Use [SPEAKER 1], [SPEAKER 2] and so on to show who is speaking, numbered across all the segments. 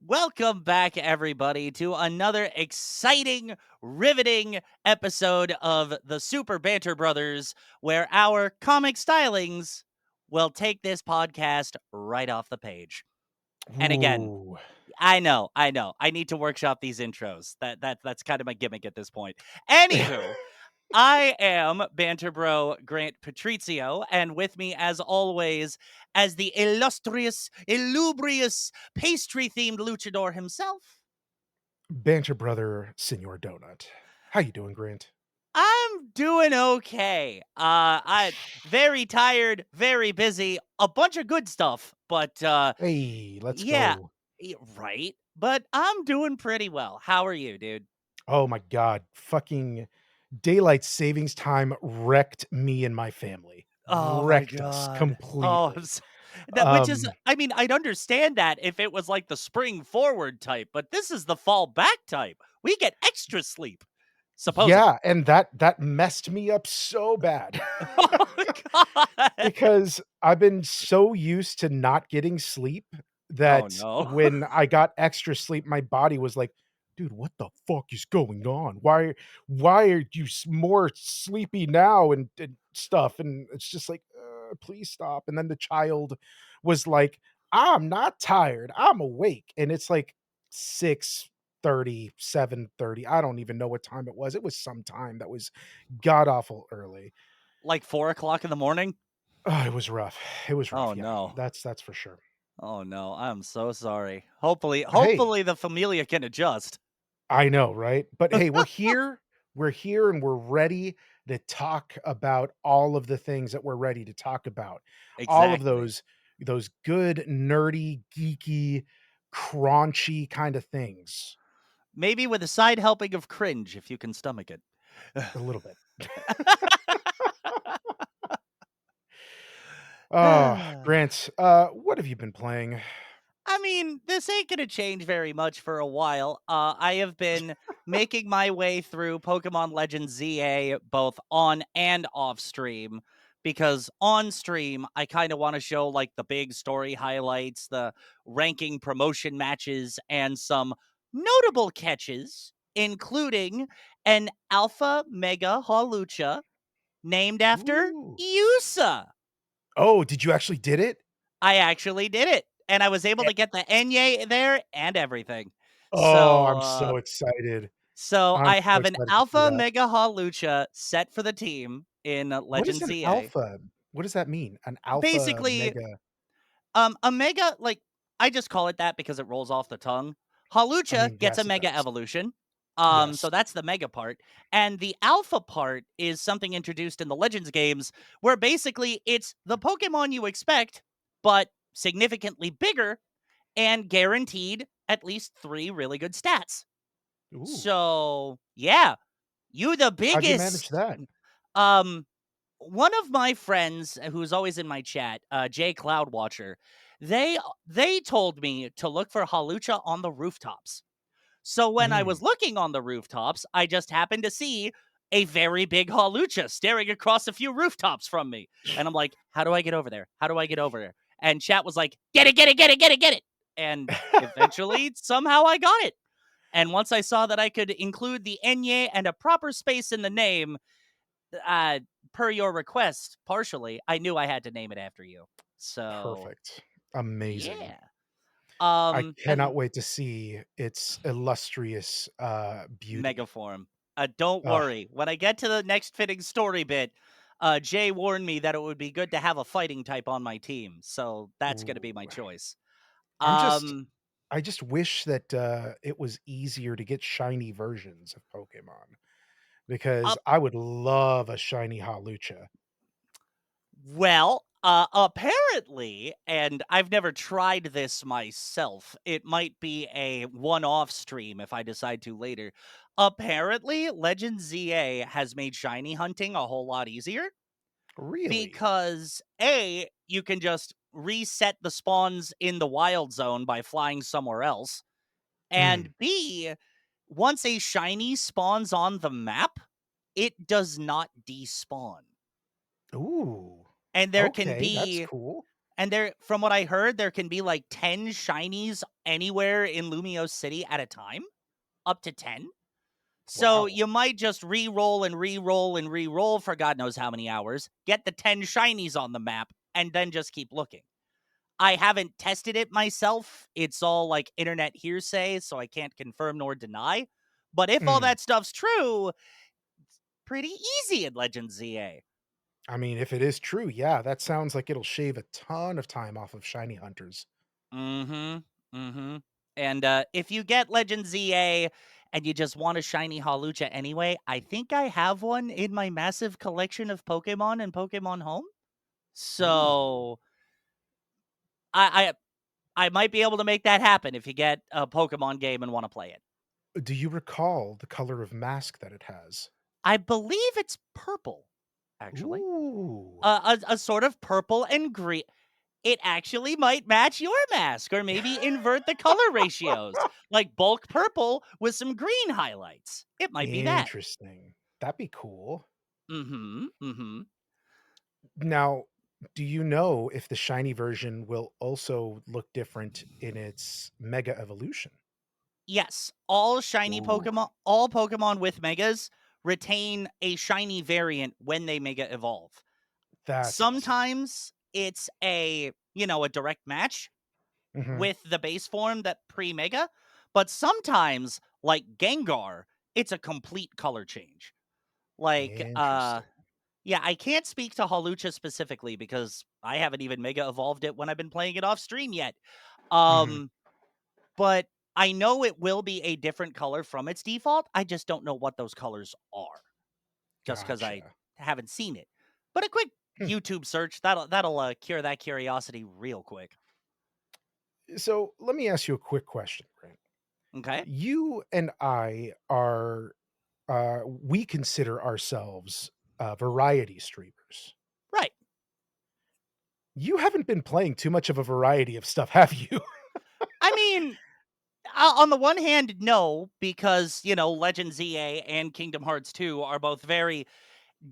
[SPEAKER 1] Welcome back, everybody, to another exciting, riveting episode of the Super Banter Brothers, where our comic stylings will take this podcast right off the page. And again,
[SPEAKER 2] Ooh.
[SPEAKER 1] I know. I need to workshop these intros. That's kind of my gimmick at this point. Anywho, I am Banter Bro Grant Patrizio, and with me, as always, as the illustrious, illubrious, pastry-themed luchador himself,
[SPEAKER 2] Banter brother, Senor Donut. How you doing, Grant?
[SPEAKER 1] I'm doing okay. I very tired, very busy, a bunch of good stuff, but
[SPEAKER 2] Hey, let's
[SPEAKER 1] yeah,
[SPEAKER 2] go.
[SPEAKER 1] right. But I'm doing pretty well. How are you, dude?
[SPEAKER 2] Oh my god, fucking daylight savings time wrecked me and my family.
[SPEAKER 1] Oh my
[SPEAKER 2] Wrecked us
[SPEAKER 1] god. Oh,
[SPEAKER 2] completely.
[SPEAKER 1] that which is
[SPEAKER 2] Um,
[SPEAKER 1] I mean, I'd understand that if it was like the spring forward type, but this is the fall back type. We get extra sleep, supposedly.
[SPEAKER 2] yeah, and that messed me up so bad.
[SPEAKER 1] Oh god.
[SPEAKER 2] Because I've been so used to not getting sleep
[SPEAKER 1] Oh
[SPEAKER 2] that
[SPEAKER 1] no.
[SPEAKER 2] when I got extra sleep, my body was like, "Dude, what the fuck is going on? Why are you more sleepy now?" And stuff, and it's just like, please stop." And then the child was like, "I'm not tired. I'm awake." And it's like 6:30, 7:30. I don't even know what time it was. It was some time that was god awful early.
[SPEAKER 1] Like 4 o'clock in the morning?
[SPEAKER 2] Oh, it was rough. It was
[SPEAKER 1] Oh
[SPEAKER 2] rough, yeah.
[SPEAKER 1] no.
[SPEAKER 2] That's for sure.
[SPEAKER 1] Oh no. I'm so sorry. Hopefully
[SPEAKER 2] Hey,
[SPEAKER 1] hopefully the familia can adjust.
[SPEAKER 2] I know, right? But hey, we're here. We're here and we're ready to talk about all of the things that we're ready to talk about. All of
[SPEAKER 1] Exactly.
[SPEAKER 2] those good, nerdy, geeky, crunchy kind of things.
[SPEAKER 1] Maybe with a side helping of cringe if you can stomach it.
[SPEAKER 2] A little bit. Grant, what have you been playing?
[SPEAKER 1] I mean, this ain't gonna change very much for a while. I have been making my way through Pokemon Legends ZA both on and off stream because on stream I kind of want to show like the big story highlights, the ranking promotion matches, and some notable catches, including an Alpha Mega Hawlucha named after
[SPEAKER 2] Ooh.
[SPEAKER 1] Yusa.
[SPEAKER 2] Oh, did you actually did it?
[SPEAKER 1] I actually did it, and I was able to get the Enye there and everything.
[SPEAKER 2] Oh,
[SPEAKER 1] So,
[SPEAKER 2] I'm so excited. I'm
[SPEAKER 1] I
[SPEAKER 2] so
[SPEAKER 1] have an
[SPEAKER 2] excited to see
[SPEAKER 1] Alpha
[SPEAKER 2] that.
[SPEAKER 1] Mega Hawlucha set for the team in
[SPEAKER 2] What is
[SPEAKER 1] Legends
[SPEAKER 2] an
[SPEAKER 1] ZA.
[SPEAKER 2] alpha? What does that mean? An alpha
[SPEAKER 1] Basically,
[SPEAKER 2] mega
[SPEAKER 1] a Mega, like, I just call it that because it rolls off the tongue.
[SPEAKER 2] I
[SPEAKER 1] Hawlucha
[SPEAKER 2] mean,
[SPEAKER 1] gets a
[SPEAKER 2] yes, it
[SPEAKER 1] Mega
[SPEAKER 2] does.
[SPEAKER 1] Evolution.
[SPEAKER 2] Yes.
[SPEAKER 1] So that's the Mega part. And the Alpha part is something introduced in the Legends games where basically it's the Pokemon you expect, but significantly bigger and guaranteed at least 3 really good stats.
[SPEAKER 2] Ooh,
[SPEAKER 1] So, yeah, you the
[SPEAKER 2] how'd you manage
[SPEAKER 1] biggest.
[SPEAKER 2] that?
[SPEAKER 1] Um, one of my friends who's always in my chat, Jay Cloudwatcher, they told me to look for Halucha on the rooftops. So when I was
[SPEAKER 2] Mm.
[SPEAKER 1] looking on the rooftops, I just happened to see a very big Halucha staring across a few rooftops from me. And I'm like, how do I get over there? How do I get over there? And chat was like, get it, get it, get it, get it, get it. And eventually, somehow I got it. And once I saw that I could include the Enye and a proper space in the name, uh, per your request, partially, I knew I had to name it after you. So,
[SPEAKER 2] Perfect. Amazing.
[SPEAKER 1] yeah.
[SPEAKER 2] I
[SPEAKER 1] And
[SPEAKER 2] cannot wait to see its illustrious, beauty.
[SPEAKER 1] Megaform. Don't
[SPEAKER 2] Ugh,
[SPEAKER 1] worry. When I get to the next fitting story bit, Jay warned me that it would be good to have a fighting type on my team, so that's going to be
[SPEAKER 2] ooh.
[SPEAKER 1] my choice.
[SPEAKER 2] I'm just
[SPEAKER 1] Um,
[SPEAKER 2] I just wish that, it was easier to get shiny versions of Pokemon because
[SPEAKER 1] up.
[SPEAKER 2] I would love a shiny Hawlucha.
[SPEAKER 1] Well, apparently, and I've never tried this myself. It might be a one-off stream if I decide to later. Apparently, Legend ZA has made shiny hunting a whole lot easier.
[SPEAKER 2] Really?
[SPEAKER 1] Because A, you can just reset the spawns in the wild zone by flying somewhere else.
[SPEAKER 2] Mm.
[SPEAKER 1] And B, once a shiny spawns on the map, it does not despawn.
[SPEAKER 2] Ooh.
[SPEAKER 1] And there can
[SPEAKER 2] Okay, that's
[SPEAKER 1] be
[SPEAKER 2] cool.
[SPEAKER 1] And there from what I heard, there can be like 10 shinies anywhere in Lumio City at a time, up to 10. So
[SPEAKER 2] Wow.
[SPEAKER 1] you might just re-roll and re-roll and re-roll for God knows how many hours, get the 10 shinies on the map, and then just keep looking. I haven't tested it myself. It's all like internet hearsay, so I can't confirm nor deny. But if all
[SPEAKER 2] Mm.
[SPEAKER 1] that stuff's true, pretty easy in Legends ZA.
[SPEAKER 2] I mean, if it is true, yeah, that sounds like it'll shave a ton of time off of shiny hunters.
[SPEAKER 1] Mhm. Mhm. And, if you get Legend ZA and you just want a shiny Hawlucha anyway, I think I have one in my massive collection of Pokemon and Pokemon Home.
[SPEAKER 2] Ooh.
[SPEAKER 1] So, I I might be able to make that happen if you get a Pokemon game and wanna play it.
[SPEAKER 2] Do you recall the color of mask that it has?
[SPEAKER 1] I believe it's purple, actually.
[SPEAKER 2] Ooh.
[SPEAKER 1] A sort of purple and green. It actually might match your mask or maybe invert the color ratios, like bulk purple with some green highlights. It might be that.
[SPEAKER 2] Interesting. That'd be cool.
[SPEAKER 1] Mhm, mhm.
[SPEAKER 2] Now, do you know if the shiny version will also look different in its mega evolution?
[SPEAKER 1] Yes, all shiny
[SPEAKER 2] Ooh,
[SPEAKER 1] all Pokemon with megas retain a shiny variant when they mega evolve.
[SPEAKER 2] that's awesome.
[SPEAKER 1] Sometimes it's a direct match
[SPEAKER 2] Mhm.
[SPEAKER 1] with the base form that pre-mega, but sometimes, like Gengar, it's a complete color change. Like,
[SPEAKER 2] Interesting.
[SPEAKER 1] yeah, I can't speak to Hawlucha specifically because I haven't even mega evolved it when I've been playing it off stream yet.
[SPEAKER 2] Mhm.
[SPEAKER 1] Um, but I know it will be a different color from its default. I just don't know what those colors are just because I
[SPEAKER 2] Gotcha.
[SPEAKER 1] haven't seen it. But a quick
[SPEAKER 2] Hmm.
[SPEAKER 1] YouTube search that'll cure that curiosity real quick.
[SPEAKER 2] So, let me ask you a quick question, right?
[SPEAKER 1] Okay,
[SPEAKER 2] You and I are, we consider ourselves, variety streamers.
[SPEAKER 1] right.
[SPEAKER 2] You haven't been playing too much of a variety of stuff, have you?
[SPEAKER 1] I mean, on the one hand, no, because Legend ZA and Kingdom Hearts 2 are both very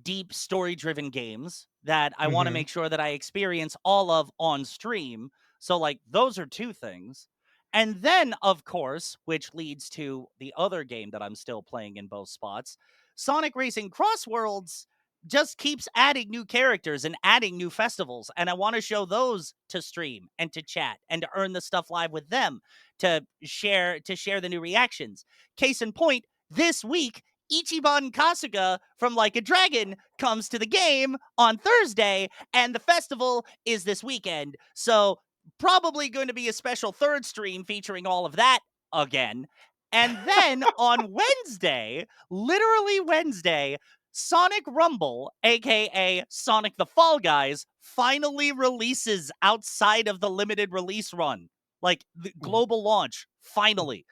[SPEAKER 1] deep story driven games that I want to
[SPEAKER 2] Mhm.
[SPEAKER 1] make sure that I experience all of on stream. So, like, those are two things. And then, of course, which leads to the other game that I'm still playing in both spots, Sonic Racing Cross Worlds just keeps adding new characters and adding new festivals. And I want to show those to stream and to chat and to earn the stuff live with them to share the new reactions. Case in point, this week Ichiban Kasuga from Like a Dragon comes to the game on Thursday, and the festival is this weekend. So, probably going to be a special third stream featuring all of that again. And then on Wednesday, literally Wednesday, Sonic Rumble, aka Sonic the Fall Guys, finally releases outside of the limited release run. Like the
[SPEAKER 2] W
[SPEAKER 1] global launch, finally.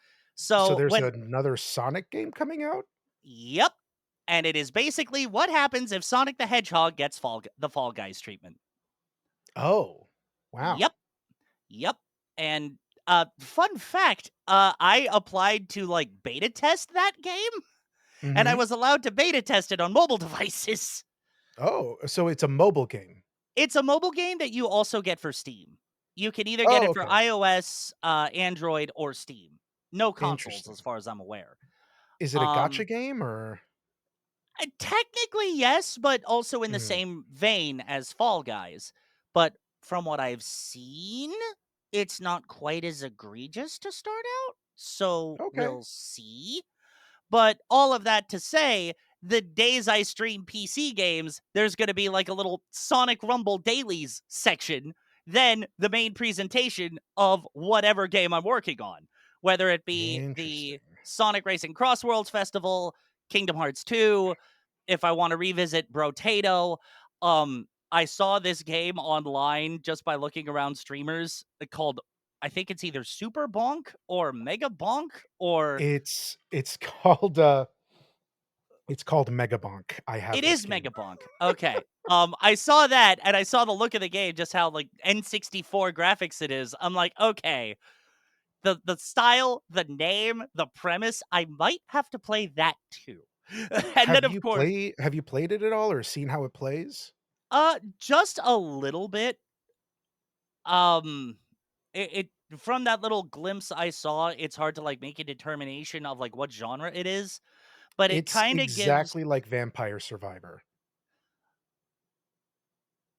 [SPEAKER 2] So
[SPEAKER 1] So
[SPEAKER 2] there's
[SPEAKER 1] when
[SPEAKER 2] another Sonic game coming out?
[SPEAKER 1] Yep. And it is basically what happens if Sonic the Hedgehog gets the Fall Guys treatment.
[SPEAKER 2] Oh,
[SPEAKER 1] Yep.
[SPEAKER 2] wow.
[SPEAKER 1] Yep. And fun fact, I applied to like beta test that game and I
[SPEAKER 2] Mhm.
[SPEAKER 1] was allowed to beta test it on mobile devices.
[SPEAKER 2] Oh, so it's a mobile game.
[SPEAKER 1] It's a mobile game that you also get for Steam. You can either get
[SPEAKER 2] Oh,
[SPEAKER 1] it for
[SPEAKER 2] okay.
[SPEAKER 1] iOS, Android, or Steam. No consoles as
[SPEAKER 2] Interesting.
[SPEAKER 1] far as I'm aware.
[SPEAKER 2] Is it a gotcha
[SPEAKER 1] Um
[SPEAKER 2] game or
[SPEAKER 1] Technically, yes, but also in the
[SPEAKER 2] Mm,
[SPEAKER 1] same vein as Fall Guys. But from what I've seen, it's not quite as egregious to start out. So
[SPEAKER 2] okay.
[SPEAKER 1] we'll see. But all of that to say, the days I stream PC games, there's going to be like a little Sonic Rumble dailies section, then the main presentation of whatever game I'm working on, whether it be the
[SPEAKER 2] Interesting.
[SPEAKER 1] Sonic Racing Cross Worlds Festival, Kingdom Hearts 2, if I want to revisit Brotato. I saw this game online just by looking around streamers called, I think it's either Super Bonk or Mega Bonk or
[SPEAKER 2] It's it's called Megabonk. I have
[SPEAKER 1] it
[SPEAKER 2] this
[SPEAKER 1] is
[SPEAKER 2] game.
[SPEAKER 1] Mega Bonk. Okay. I saw that and I saw the look of the game, just how like N64 graphics it is. I'm like, okay, the style, the name, the premise, I might have to play that too. And then of course,
[SPEAKER 2] Have you played it at all or seen how it plays?
[SPEAKER 1] just a little bit. Um, it from that little glimpse I saw, it's hard to, like, make a determination of, like, what genre it is, but it
[SPEAKER 2] It's
[SPEAKER 1] kinda gives
[SPEAKER 2] exactly like Vampire Survivor.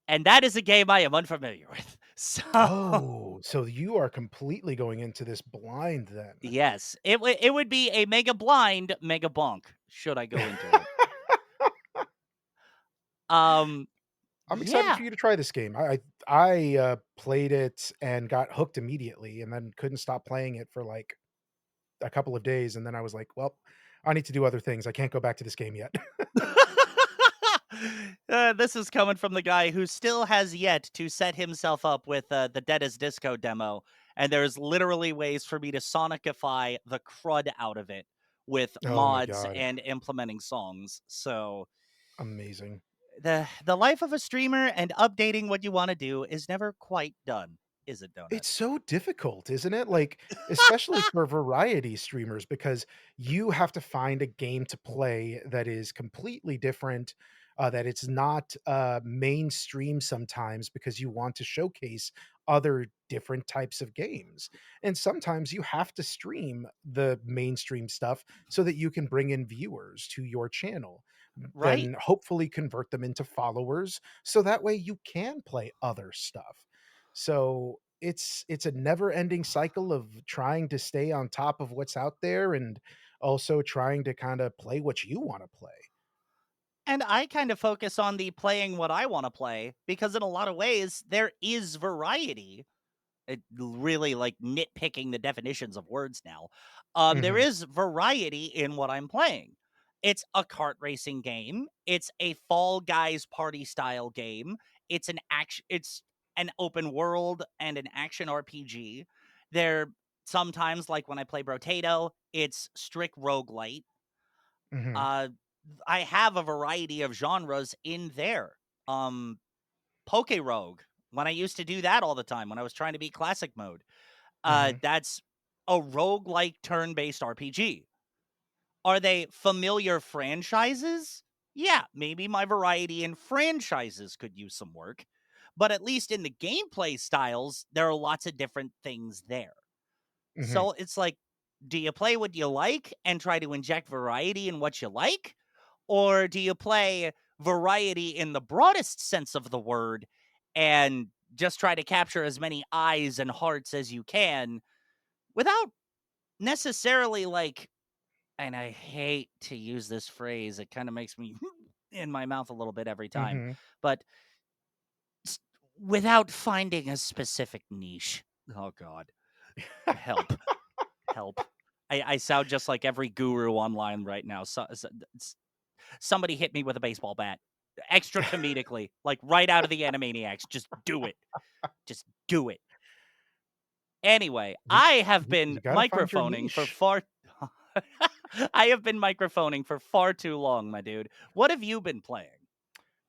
[SPEAKER 1] and that is a game I am unfamiliar with. So,
[SPEAKER 2] Oh, so you are completely going into this blind then.
[SPEAKER 1] yes, it would be a mega blind, mega bonk should I go into it. Um,
[SPEAKER 2] I'm excited
[SPEAKER 1] yeah.
[SPEAKER 2] for you to try this game. I played it and got hooked immediately and then couldn't stop playing it for, like, a couple of days, and then I was like, "Well, I need to do other things. I can't go back to this game yet."
[SPEAKER 1] This is coming from the guy who still has yet to set himself up with the Dead as Disco demo, and there's literally ways for me to sonicify the crud out of it with
[SPEAKER 2] Oh my
[SPEAKER 1] mods
[SPEAKER 2] god.
[SPEAKER 1] and implementing songs. So
[SPEAKER 2] Amazing.
[SPEAKER 1] the life of a streamer and updating what you want to do is never quite done, is it, Donut?
[SPEAKER 2] It's so difficult, isn't it? Like, especially for variety streamers, because you have to find a game to play that is completely different, that it's not mainstream sometimes because you want to showcase other different types of games. And sometimes you have to stream the mainstream stuff so that you can bring in viewers to your channel,
[SPEAKER 1] Right.
[SPEAKER 2] then hopefully convert them into followers so that way you can play other stuff. So it's a never-ending cycle of trying to stay on top of what's out there and also trying to kinda play what you wanna play.
[SPEAKER 1] And I kind of focus on the playing what I want to play because, in a lot of ways, there is variety. It really, like, nitpicking the definitions of words now. There
[SPEAKER 2] Mhm,
[SPEAKER 1] is variety in what I'm playing. It's a kart racing game. It's a Fall Guys party style game. It's an open world and an action RPG. There sometimes, like when I play Brotato, it's strict roguelite.
[SPEAKER 2] mhm,
[SPEAKER 1] Uh, I have a variety of genres in there. Um, Poke Rogue. When I used to do that all the time when I was trying to beat classic mode.
[SPEAKER 2] mhm,
[SPEAKER 1] That's a roguelike turn-based RPG. Are they familiar franchises? Yeah, maybe my variety in franchises could use some work, but at least in the gameplay styles, there are lots of different things there.
[SPEAKER 2] mhm,
[SPEAKER 1] So it's like, do you play what you like and try to inject variety in what you like? Or do you play variety in the broadest sense of the word and just try to capture as many eyes and hearts as you can without necessarily, like, and I hate to use this phrase, it kind of makes me in my mouth a little bit every time,
[SPEAKER 2] mhm.
[SPEAKER 1] but s- without finding a specific niche. Oh God, help, help. I sound just like every guru online right now. Somebody hit me with a baseball bat, extra comedically, like right out of the Animaniacs. Just do it. Just do it. Anyway,
[SPEAKER 2] You
[SPEAKER 1] I have been
[SPEAKER 2] you gotta find your
[SPEAKER 1] microphoning for
[SPEAKER 2] niche.
[SPEAKER 1] far I have been microphoning for far too long, my dude. What have you been playing?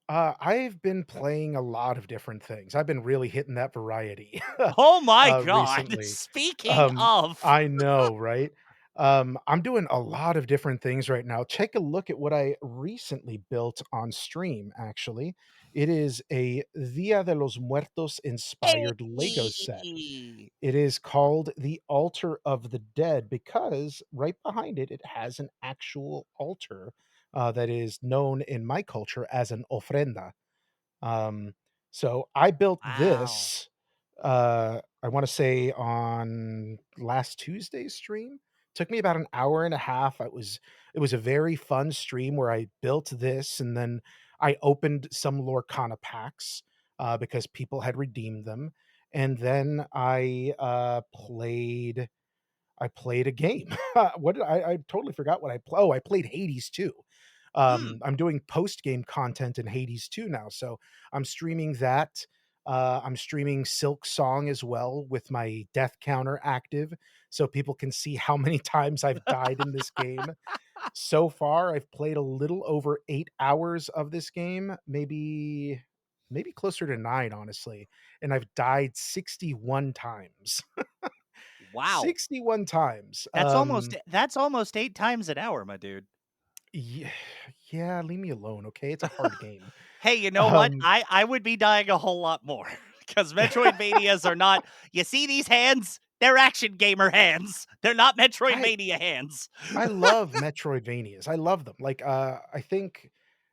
[SPEAKER 2] I've been playing a lot of different things. I've been really hitting that variety,
[SPEAKER 1] Oh my god.
[SPEAKER 2] recently.
[SPEAKER 1] Speaking
[SPEAKER 2] Um,
[SPEAKER 1] of,
[SPEAKER 2] I know, right? I'm doing a lot of different things right now. Take a look at what I recently built on stream, actually. It is a Dia de los Muertos inspired Lego set.
[SPEAKER 1] hey.
[SPEAKER 2] It is called the Altar of the Dead because right behind it, it has an actual altar that is known in my culture as an ofrenda. Um, so I built
[SPEAKER 1] Wow.
[SPEAKER 2] this, I wanna say on last Tuesday's stream. Took me about an hour and a half. It was a very fun stream where I built this, and then I opened some Lorcana packs, because people had redeemed them, and then I played a game. What did I totally forgot what I played Hades 2.
[SPEAKER 1] Mm.
[SPEAKER 2] I'm doing post-game content in Hades 2 now, so I'm streaming that. I'm streaming Silk Song as well with my death counter active, so people can see how many times I've died in this game. So far, I've played a little over 8 hours of this game, maybe closer to 9, honestly, and I've died 61 times.
[SPEAKER 1] Wow.
[SPEAKER 2] 61 times.
[SPEAKER 1] That's almost 8 times an hour, my dude.
[SPEAKER 2] Yeah, yeah, leave me alone, okay? It's a hard game.
[SPEAKER 1] Hey, you know what?
[SPEAKER 2] Um,
[SPEAKER 1] I would be dying a whole lot more. because Metroidvanias are not. You see these hands? They're action gamer hands. They're not
[SPEAKER 2] I
[SPEAKER 1] Metroidvania hands.
[SPEAKER 2] I love Metroidvanias. I love them. Like, I think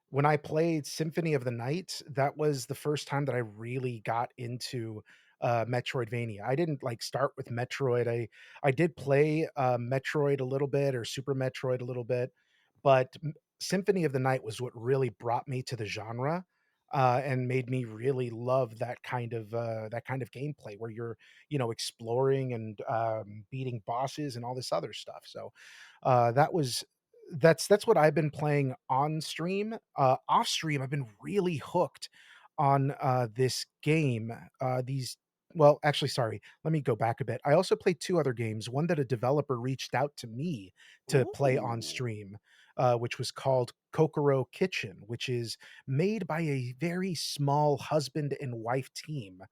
[SPEAKER 2] when I played Symphony of the Night, that was the first time that I really got into Metroidvania. I didn't like start with Metroid. I did play Metroid a little bit or Super Metroid a little bit, but Symphony of the Night was what really brought me to the genre. And made me really love that kind of gameplay where you're exploring and beating bosses and all this other stuff. So that was that's what I've been playing on stream. Off stream, I've been really hooked on this game. These well, actually, sorry. Let me go back a bit. I also played two other games. One that a developer reached out to me to play on
[SPEAKER 1] Ooh.
[SPEAKER 2] stream, which was called Kokoro Kitchen, which is made by a very small husband and wife team.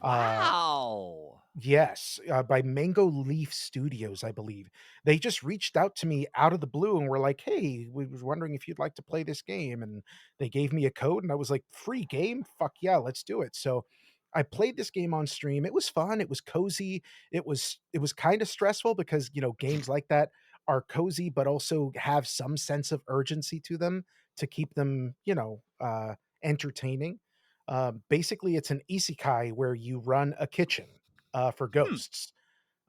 [SPEAKER 2] Uh,
[SPEAKER 1] Wow.
[SPEAKER 2] Yes, by Mango Leaf Studios, I believe. They just reached out to me out of the blue and were like, "Hey, we was wondering if you'd like to play this game." And they gave me a code and I was like, "Free game? Fuck yeah, let's do it." So I played this game on stream. It was fun, it was cozy. It was kind of stressful because, games like that are cozy but also have some sense of urgency to them to keep them, entertaining. Basically, it's an isekai where you run a kitchen for
[SPEAKER 1] Hmm.
[SPEAKER 2] ghosts.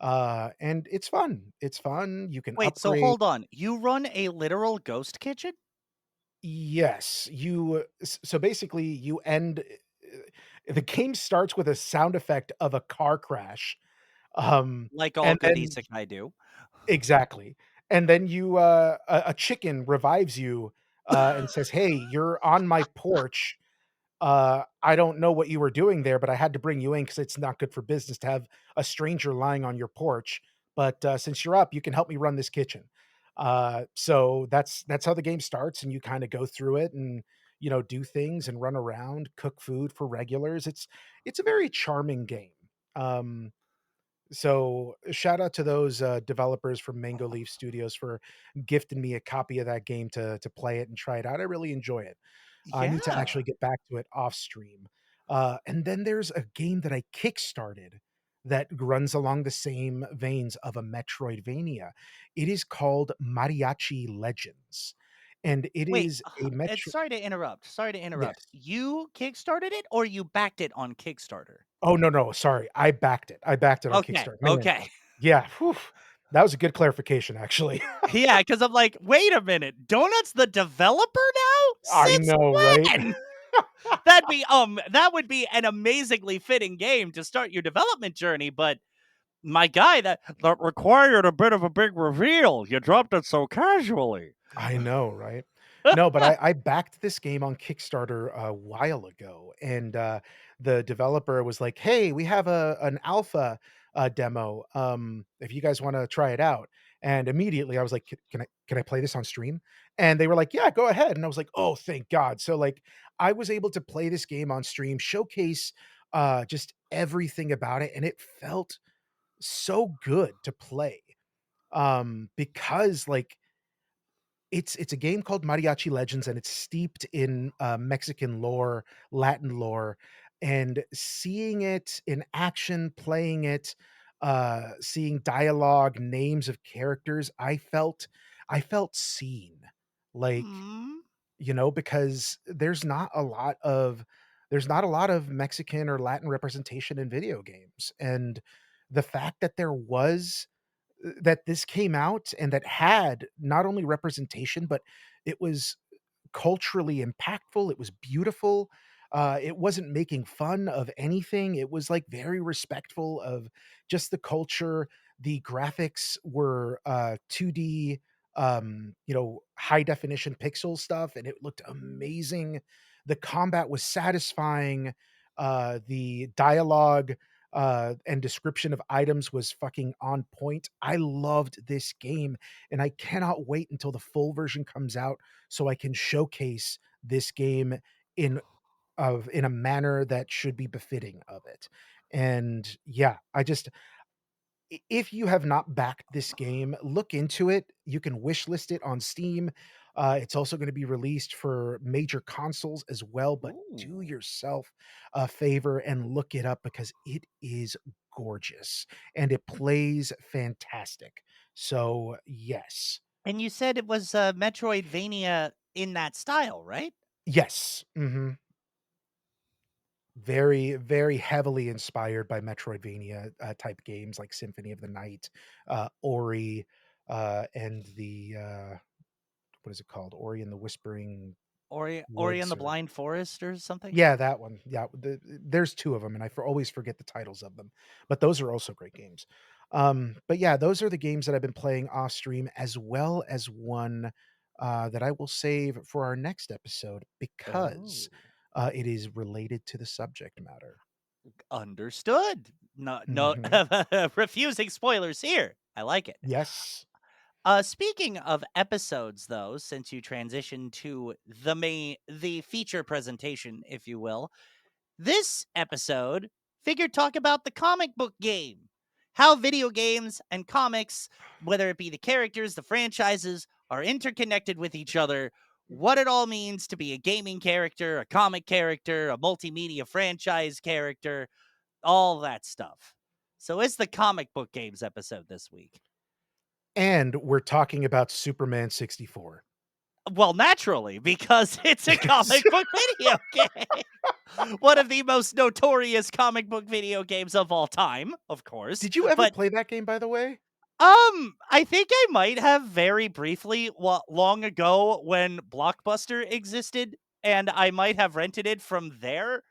[SPEAKER 2] And it's fun. It's fun. You can
[SPEAKER 1] Wait, so
[SPEAKER 2] upgrade.
[SPEAKER 1] hold on. You run a literal ghost kitchen?
[SPEAKER 2] Yes, so basically you end the game starts with a sound effect of a car crash.
[SPEAKER 1] Like all
[SPEAKER 2] And
[SPEAKER 1] good
[SPEAKER 2] then
[SPEAKER 1] isekai do.
[SPEAKER 2] exactly. And then a chicken revives you and says, "Hey, you're on my porch. I don't know what you were doing there, but I had to bring you in because it's not good for business to have a stranger lying on your porch. But since you're up, you can help me run this kitchen." So that's how the game starts, and you kind of go through it and do things and run around, cook food for regulars. It's a very charming game. Um, so shout out to those developers from Mango Leaf Studios for gifting me a copy of that game to play it and try it out. I really enjoy it. I need to
[SPEAKER 1] Yeah.
[SPEAKER 2] actually get back to it off stream. And then there's a game that I kickstarted that runs along the same veins of a Metroidvania. It is called Mariachi Legends, and it
[SPEAKER 1] Wait,
[SPEAKER 2] is a
[SPEAKER 1] it's
[SPEAKER 2] Metro.
[SPEAKER 1] sorry to interrupt. Sorry to interrupt.
[SPEAKER 2] Yes.
[SPEAKER 1] You kickstarted it or you backed it on Kickstarter?
[SPEAKER 2] Oh, no, no, sorry. I backed it. I backed it on
[SPEAKER 1] Okay,
[SPEAKER 2] Kickstarter. Man,
[SPEAKER 1] okay.
[SPEAKER 2] yeah, whew, that was a good clarification, actually.
[SPEAKER 1] Yeah, because 'cause I'm like, "Wait a minute, Donut's the developer now?
[SPEAKER 2] I
[SPEAKER 1] Since
[SPEAKER 2] know, right?
[SPEAKER 1] when?" That would be an amazingly fitting game to start your development journey, but my guy, that required a bit of a big reveal. You dropped it so casually.
[SPEAKER 2] I know, right? No, but I backed this game on Kickstarter a while ago, and, the developer was like, "Hey, we have an alpha, demo, if you guys wanna try it out." And immediately I was like, "Can I play this on stream?" And they were like, "Yeah, go ahead." And I was like, "Oh, thank God." So, like, I was able to play this game on stream, showcase, just everything about it, and it felt so good to play, because, like, it's a game called Mariachi Legends, and it's steeped in, Mexican lore, Latin lore, and seeing it in action, playing it, seeing dialogue, names of characters, I felt seen. Like,
[SPEAKER 1] Hmm.
[SPEAKER 2] because there's not a lot of Mexican or Latin representation in video games, and the fact that that this came out and that had not only representation, but it was culturally impactful, it was beautiful, it wasn't making fun of anything, it was, like, very respectful of just the culture, the graphics were, 2D, high definition pixel stuff, and it looked amazing, the combat was satisfying, the dialogue, and description of items was fucking on point. I loved this game, and I cannot wait until the full version comes out so I can showcase this game in in a manner that should be befitting of it. And yeah, if you have not backed this game, look into it. You can wishlist it on Steam. It's also gonna be released for major consoles as well, but do
[SPEAKER 1] Ooh.
[SPEAKER 2] yourself a favor and look it up because it is gorgeous and it plays fantastic. So, yes.
[SPEAKER 1] And you said it was Metroidvania in that style, right?
[SPEAKER 2] Yes. Mhm. Very, very heavily inspired by Metroidvania, type games like Symphony of the Night, Ori, and what is it called? Ori and the Whispering
[SPEAKER 1] Ori and
[SPEAKER 2] Woods
[SPEAKER 1] the
[SPEAKER 2] or
[SPEAKER 1] Blind Forest or something?
[SPEAKER 2] yeah, that one. Yeah, there's 2 of them, and always forget the titles of them, but those are also great games. But yeah, those are the games that I've been playing off stream, as well as one, that I will save for our next episode because,
[SPEAKER 1] Oh.
[SPEAKER 2] it is related to the subject matter.
[SPEAKER 1] Understood. No
[SPEAKER 2] Mhm.
[SPEAKER 1] refusing spoilers here. I like it.
[SPEAKER 2] Yes.
[SPEAKER 1] Speaking of episodes though, since you transitioned to the feature presentation, if you will, this episode figured talk about the comic book game. How video games and comics, whether it be the characters, the franchises, are interconnected with each other, what it all means to be a gaming character, a comic character, a multimedia franchise character, all that stuff. So it's the comic book games episode this week.
[SPEAKER 2] And we're talking about Superman 64.
[SPEAKER 1] Well, naturally, because it's a
[SPEAKER 2] Because
[SPEAKER 1] comic book video game. One of the most notorious comic book video games of all time, of course.
[SPEAKER 2] did you ever
[SPEAKER 1] But
[SPEAKER 2] play that game, by the way?
[SPEAKER 1] I think I might have very briefly long ago when Blockbuster existed, and I might have rented it from there.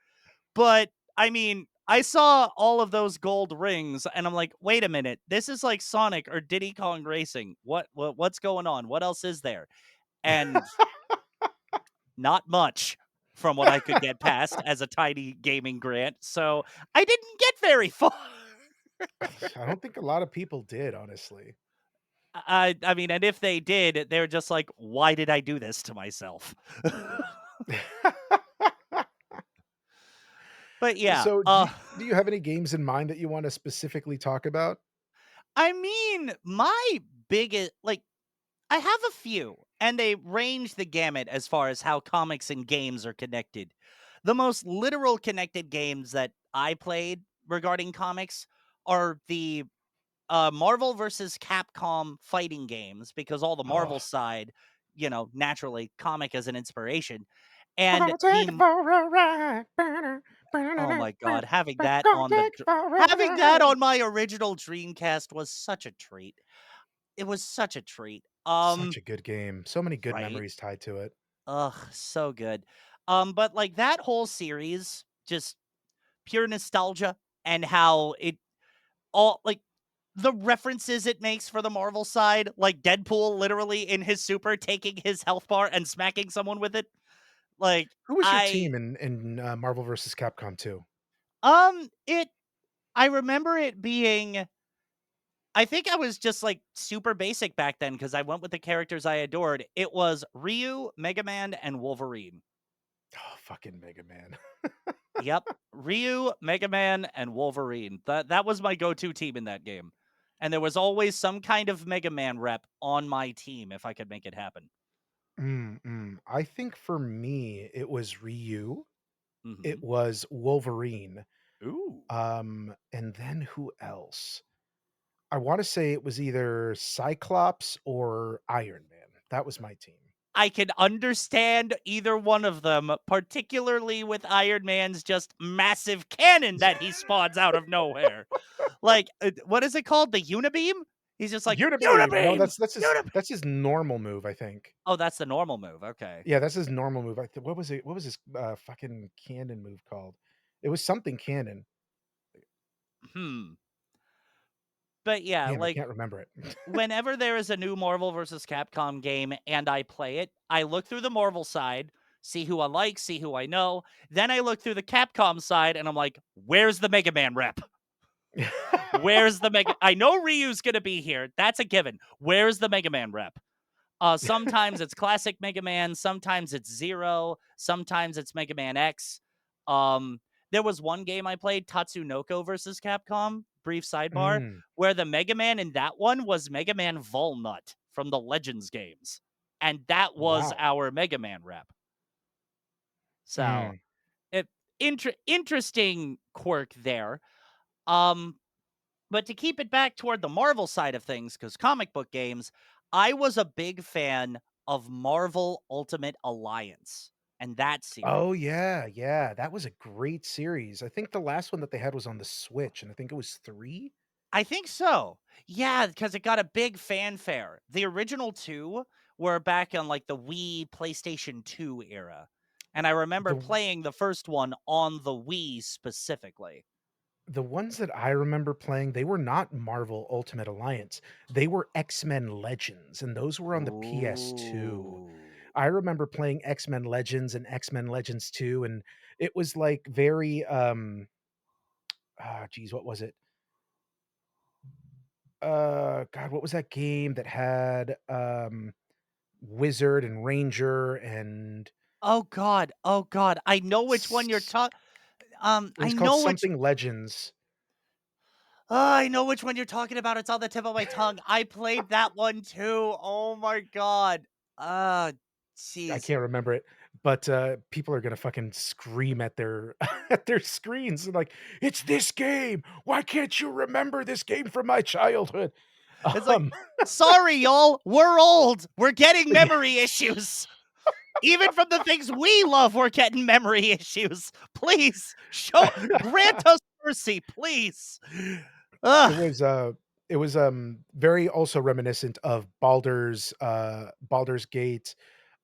[SPEAKER 1] But I mean, I saw all of those gold rings and I'm like, "Wait a minute. This is like Sonic or Diddy Kong Racing. What's going on? What else is there?" And not much from what I could get past as a tiny gaming grant. So, I didn't get very far.
[SPEAKER 2] I don't think a lot of people did, honestly.
[SPEAKER 1] I mean, and if they did, they're just like, "Why did I do this to myself?" But yeah,
[SPEAKER 2] So, do you have any games in mind that you wanna specifically talk about?
[SPEAKER 1] I mean, my biggest like I have a few, and they range the gamut as far as how comics and games are connected. The most literal connected games that I played regarding comics are the Marvel versus Capcom fighting games because all the
[SPEAKER 2] Oh,
[SPEAKER 1] Marvel side, naturally comic as an inspiration.
[SPEAKER 2] we're
[SPEAKER 1] And
[SPEAKER 2] gonna take it for a ride.
[SPEAKER 1] oh my god,
[SPEAKER 2] We're gonna take it for a
[SPEAKER 1] having that
[SPEAKER 2] ride.
[SPEAKER 1] on my original Dreamcast was such a treat. It was such a treat.
[SPEAKER 2] Such a good game. So many good
[SPEAKER 1] Right?
[SPEAKER 2] memories tied to it.
[SPEAKER 1] Ugh, so good. But like that whole series, just pure nostalgia and how it all like the references it makes for the Marvel side, like Deadpool literally in his super taking his health bar and smacking someone with it. Like
[SPEAKER 2] Who was your
[SPEAKER 1] I
[SPEAKER 2] team in Marvel vs. Capcom 2?
[SPEAKER 1] it I remember it being I think I was just like super basic back then because I went with the characters I adored. It was Ryu, Mega Man, and Wolverine.
[SPEAKER 2] Oh, fucking Mega Man.
[SPEAKER 1] Yep. Ryu, Mega Man, and Wolverine. That was my go-to team in that game. And there was always some kind of Mega Man rep on my team if I could make it happen.
[SPEAKER 2] I think for me, it was Ryu, it
[SPEAKER 1] Mhm.
[SPEAKER 2] was Wolverine,
[SPEAKER 1] Ooh.
[SPEAKER 2] and then who else? I wanna say it was either Cyclops or Iron Man. That was my team.
[SPEAKER 1] I can understand either one of them, particularly with Iron Man's just massive cannon that he spawns out of nowhere. Like, what is it called? The Unibeam? He's just like,
[SPEAKER 2] Unibeam! No,
[SPEAKER 1] "Unibeam! Unibeam!"
[SPEAKER 2] that's his normal move, I think.
[SPEAKER 1] Oh, that's the normal move. Okay.
[SPEAKER 2] Yeah, that's his normal move. What was his, fucking cannon move called? It was something cannon.
[SPEAKER 1] Hmm. But yeah,
[SPEAKER 2] Damn, I
[SPEAKER 1] like
[SPEAKER 2] can't remember it.
[SPEAKER 1] whenever there is a new Marvel versus Capcom game and I play it, I look through the Marvel side, see who I like, see who I know. Then I look through the Capcom side and I'm like, where's the Mega Man rep? Where's the Mega? I know Ryu's going to be here. That's a given. Where's the Mega Man rep? Sometimes it's classic Mega Man, sometimes it's Zero, sometimes it's Mega Man X. Um, there was one game I played, Tatsunoko versus Capcom, brief sidebar,
[SPEAKER 2] Mm.
[SPEAKER 1] where the Mega Man in that one was Mega Man Volnut from the Legends games. and that was
[SPEAKER 2] Wow.
[SPEAKER 1] our Mega Man rep. So,
[SPEAKER 2] Mm.
[SPEAKER 1] it interesting quirk there. Um, but to keep it back toward the Marvel side of things, because comic book games, I was a big fan of Marvel Ultimate Alliance and that
[SPEAKER 2] Oh,
[SPEAKER 1] series.
[SPEAKER 2] yeah, yeah, that was a great series. I think the last one that they had was on the Switch, and I think it was 3?
[SPEAKER 1] I think so. Yeah, because it got a big fanfare. The original two were back on like the Wii, PlayStation 2 era. And I remember
[SPEAKER 2] The
[SPEAKER 1] playing the first one on the Wii specifically.
[SPEAKER 2] the ones that I remember playing, they were not Marvel Ultimate Alliance. They were X-Men Legends, and those were on the PS2.
[SPEAKER 1] Ooh.
[SPEAKER 2] I remember playing X-Men Legends and X-Men Legends 2, and it was, like, very, geez, what was it? God, what was that game that had, Wizard and Ranger and
[SPEAKER 1] Oh god. Oh god. I know which one you're
[SPEAKER 2] s
[SPEAKER 1] talking.
[SPEAKER 2] it
[SPEAKER 1] I
[SPEAKER 2] was called
[SPEAKER 1] know which.
[SPEAKER 2] something Legends.
[SPEAKER 1] I know which one you're talking about. It's on the tip of my tongue. I played that one too. Oh my god. Uh,
[SPEAKER 2] I
[SPEAKER 1] jeez.
[SPEAKER 2] can't remember it, but, people are gonna fucking scream at their at their screens and like, "It's this game! Why can't you remember this game from my childhood?"
[SPEAKER 1] It's like,
[SPEAKER 2] Um,
[SPEAKER 1] sorry, y'all. We're old. We're getting
[SPEAKER 2] yeah,
[SPEAKER 1] memory issues. Even from the things we love, we're getting memory issues. Please grant us mercy, please.
[SPEAKER 2] it
[SPEAKER 1] Ugh,
[SPEAKER 2] was, uh it was, very also reminiscent of Baldur's Gate,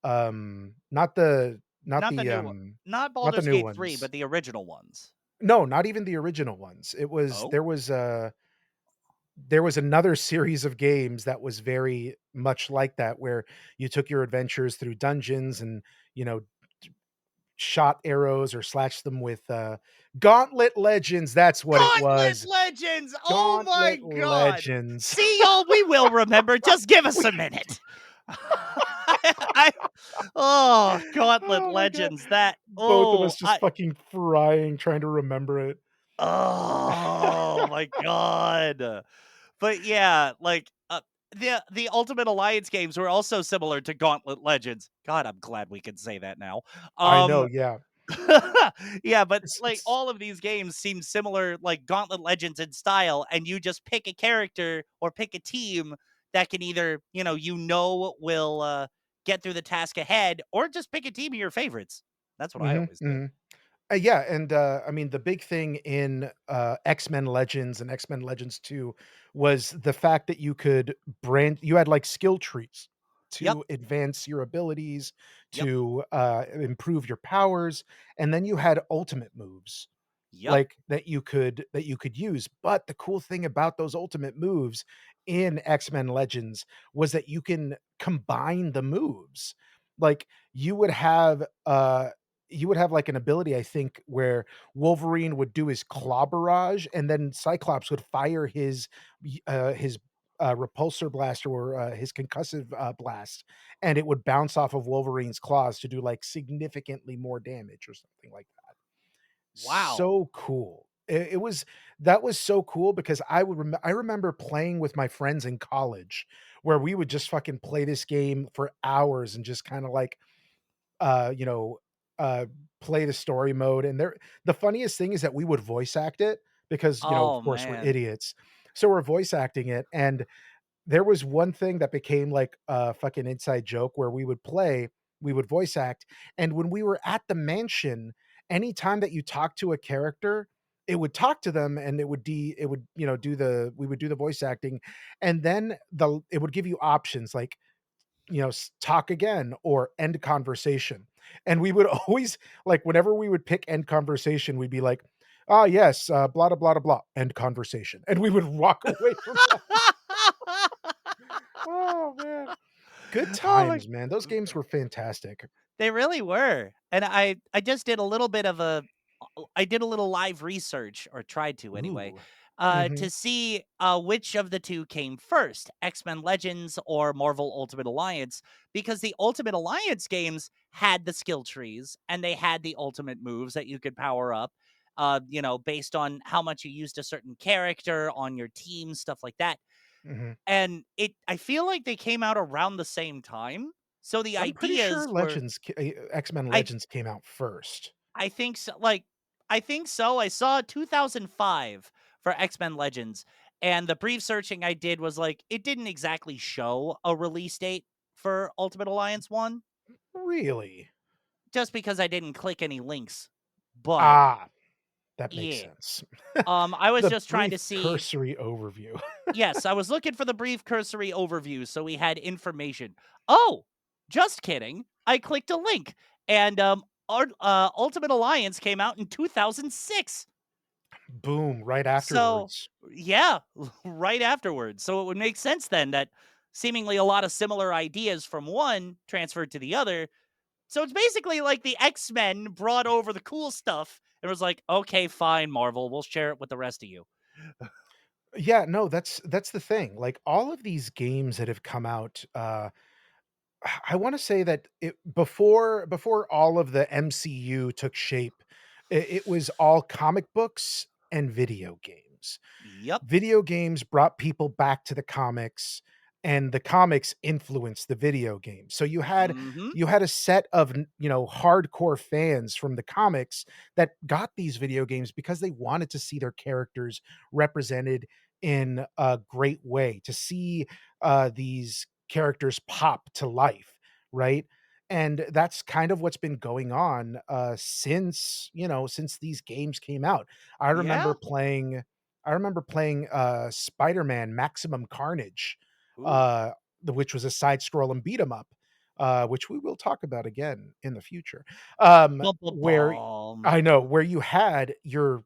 [SPEAKER 1] not the new one. Not
[SPEAKER 2] not the
[SPEAKER 1] Baldur's
[SPEAKER 2] new
[SPEAKER 1] Gate 3,
[SPEAKER 2] ones.
[SPEAKER 1] but the original ones.
[SPEAKER 2] No, not even the original ones.
[SPEAKER 1] Oh,
[SPEAKER 2] There was another series of games that was very much like that, where you took your adventures through dungeons and, you know, shot arrows or slashed them with, Gauntlet Legends, that's what it
[SPEAKER 1] Gauntlet
[SPEAKER 2] was.
[SPEAKER 1] Legends! Oh my
[SPEAKER 2] Gauntlet
[SPEAKER 1] god!
[SPEAKER 2] Legends.
[SPEAKER 1] See, y'all, we will remember. Just give us
[SPEAKER 2] We
[SPEAKER 1] a minute. I oh, Gauntlet
[SPEAKER 2] oh my god.
[SPEAKER 1] Legends. That
[SPEAKER 2] Both of
[SPEAKER 1] oh,
[SPEAKER 2] us just fucking frying trying to remember it.
[SPEAKER 1] oh my god. But yeah, like, the Ultimate Alliance games were also similar to Gauntlet Legends. God, I'm glad we can say that now.
[SPEAKER 2] I know,
[SPEAKER 1] Um,
[SPEAKER 2] yeah.
[SPEAKER 1] yeah, but, like,
[SPEAKER 2] It's
[SPEAKER 1] all of these games seem similar, like Gauntlet Legends in style, and you just pick a character or pick a team that can either, will, get through the task ahead, or just pick a team of your favorites. That's what I
[SPEAKER 2] mhm,
[SPEAKER 1] always did.
[SPEAKER 2] mhm. Yeah, and, I mean, the big thing in, X-Men Legends and X-Men Legends 2 was the fact that you had, like, skill trees
[SPEAKER 1] Yep,
[SPEAKER 2] to advance your abilities,
[SPEAKER 1] yep,
[SPEAKER 2] to, improve your powers, and then you had ultimate moves,
[SPEAKER 1] yep.
[SPEAKER 2] like, that you could use, but the cool thing about those ultimate moves in X-Men Legends was that you can combine the moves. Like, you would have, like, an ability, I think, where Wolverine would do his claw barrage, and then Cyclops would fire his repulsor blast or, his concussive, blast, and it would bounce off of Wolverine's claws to do, like, significantly more damage or something like that.
[SPEAKER 1] Wow.
[SPEAKER 2] So cool. It was that was so cool because I remember playing with my friends in college where we would just fucking play this game for hours and just kinda, like, uh, you know, uh, play the story mode, and the funniest thing is that we would voice act it because, of
[SPEAKER 1] Oh,
[SPEAKER 2] course, we're
[SPEAKER 1] man.
[SPEAKER 2] idiots. So we're voice acting it, and there was one thing that became like a fucking inside joke where we would voice act, and when we were at the mansion, anytime that you talk to a character, it would talk to them and it would, do the we would do the voice acting, and then it would give you options like, talk again or end conversation. And we would always like whenever we would pick end conversation, we'd be like, "Ah, yes, blah, blah, blah, blah, blah, end conversation." And we would walk away from that. Oh, man. Good
[SPEAKER 1] Oh my.
[SPEAKER 2] times, man. Those games were fantastic.
[SPEAKER 1] They really were, and I just did a little bit of I did a little live research, or tried to anyway,
[SPEAKER 2] Ooh. Mhm,
[SPEAKER 1] to see, which of the 2 came first, X-Men Legends or Marvel Ultimate Alliance, because the Ultimate Alliance games had the skill trees, and they had the ultimate moves that you could power up, based on how much you used a certain character on your team, stuff like that.
[SPEAKER 2] mhm.
[SPEAKER 1] And I feel like they came out around the same time. So the
[SPEAKER 2] I'm pretty sure
[SPEAKER 1] ideas were
[SPEAKER 2] X-Men
[SPEAKER 1] I
[SPEAKER 2] Legends came out first.
[SPEAKER 1] I think so, like, I think so. I saw 2005 for X-Men Legends, and the brief searching I did was like, it didn't exactly show a release date for Ultimate Alliance 1,
[SPEAKER 2] Really?
[SPEAKER 1] just because I didn't click any links. But
[SPEAKER 2] Ah, that makes
[SPEAKER 1] yeah,
[SPEAKER 2] sense.
[SPEAKER 1] I was
[SPEAKER 2] The
[SPEAKER 1] just trying to
[SPEAKER 2] brief
[SPEAKER 1] see.
[SPEAKER 2] cursory overview.
[SPEAKER 1] Yes, I was looking for the brief cursory overview, so we had information. Oh, just kidding. I clicked a link, and Ultimate Alliance came out in 2006.
[SPEAKER 2] Boom, right
[SPEAKER 1] So,
[SPEAKER 2] afterwards.
[SPEAKER 1] yeah, right afterwards. So it would make sense then that seemingly a lot of similar ideas from one transferred to the other. So it's basically like the X-Men brought over the cool stuff and was like, "Okay, fine, Marvel, we'll share it with the rest of you."
[SPEAKER 2] Yeah, no, that's the thing. Like all of these games that have come out, I want to say that before all of the MCU took shape, it was all comic books and video games.
[SPEAKER 1] Yep.
[SPEAKER 2] Video games brought people back to the comics, and the comics influenced the video games. So
[SPEAKER 1] Mhm.
[SPEAKER 2] you had a set of hardcore fans from the comics that got these video games because they wanted to see their characters represented in a great way, to see these characters pop to life, right? And that's kind of what's been going on since since these games came out. I remember
[SPEAKER 1] Yeah.
[SPEAKER 2] playing I remember playing, Spider-Man Maximum Carnage,
[SPEAKER 1] Ooh.
[SPEAKER 2] uh, which was a side-scrolling beat 'em up, which we will talk about again in the future,
[SPEAKER 1] Bum bum
[SPEAKER 2] where
[SPEAKER 1] bum.
[SPEAKER 2] I know, where you had your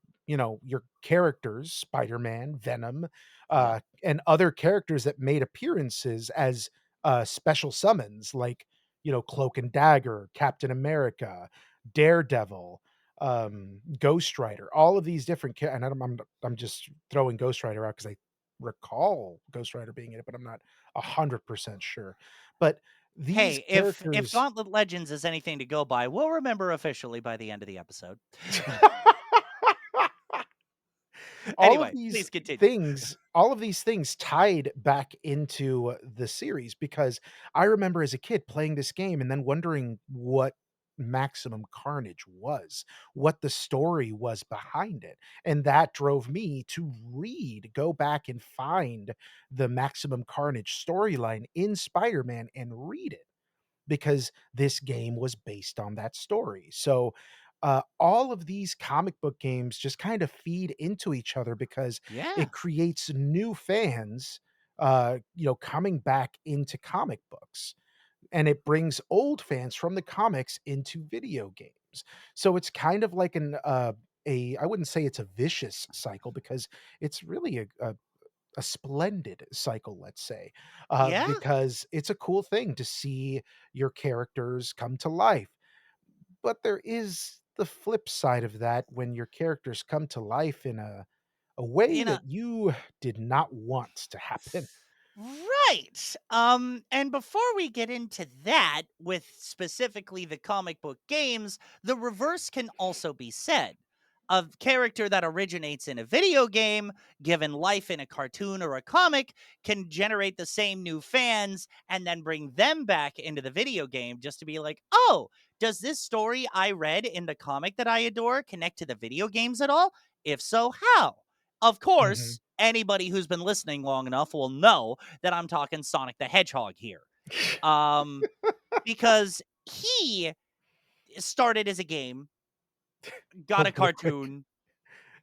[SPEAKER 2] characters, Spider-Man, Venom,
[SPEAKER 1] Yep.
[SPEAKER 2] and other characters that made appearances as, special summons, like, Cloak and Dagger, Captain America, Daredevil, Ghost Rider, all of these different and I'm just throwing Ghost Rider out because I recall Ghost Rider being in it, but I'm not 100% sure. But these
[SPEAKER 1] Hey, if
[SPEAKER 2] characters
[SPEAKER 1] Gauntlet Legends is anything to go by, we'll remember officially by the end of the episode. Anyway, please continue.
[SPEAKER 2] all of these things tied back into the series because I remember as a kid playing this game and then wondering what Maximum Carnage was, what the story was behind it. And that drove me to go back and find the Maximum Carnage storyline in Spider-Man and read it because this game was based on that story. So, all of these comic book games just kind of feed into each other because
[SPEAKER 1] Yeah.
[SPEAKER 2] it creates new fans, coming back into comic books, and it brings old fans from the comics into video games. So it's kind of like I wouldn't say it's a vicious cycle because it's really a splendid cycle, let's say,
[SPEAKER 1] Yeah.
[SPEAKER 2] because it's a cool thing to see your characters come to life. But there is the flip side of that when your characters come to life in a way
[SPEAKER 1] You know,
[SPEAKER 2] that you did not want to happen.
[SPEAKER 1] right. And before we get into that with specifically the comic book games, the reverse can also be said. A character that originates in a video game, given life in a cartoon or a comic, can generate the same new fans and then bring them back into the video game just to be like, oh, does this story I read in the comic that I adore connect to the video games at all? If so, how? Of
[SPEAKER 2] Mhm.
[SPEAKER 1] course, anybody who's been listening long enough will know that I'm talking Sonic the Hedgehog here. Um, because he started as a game, got a
[SPEAKER 2] Oh, real quick,
[SPEAKER 1] cartoon,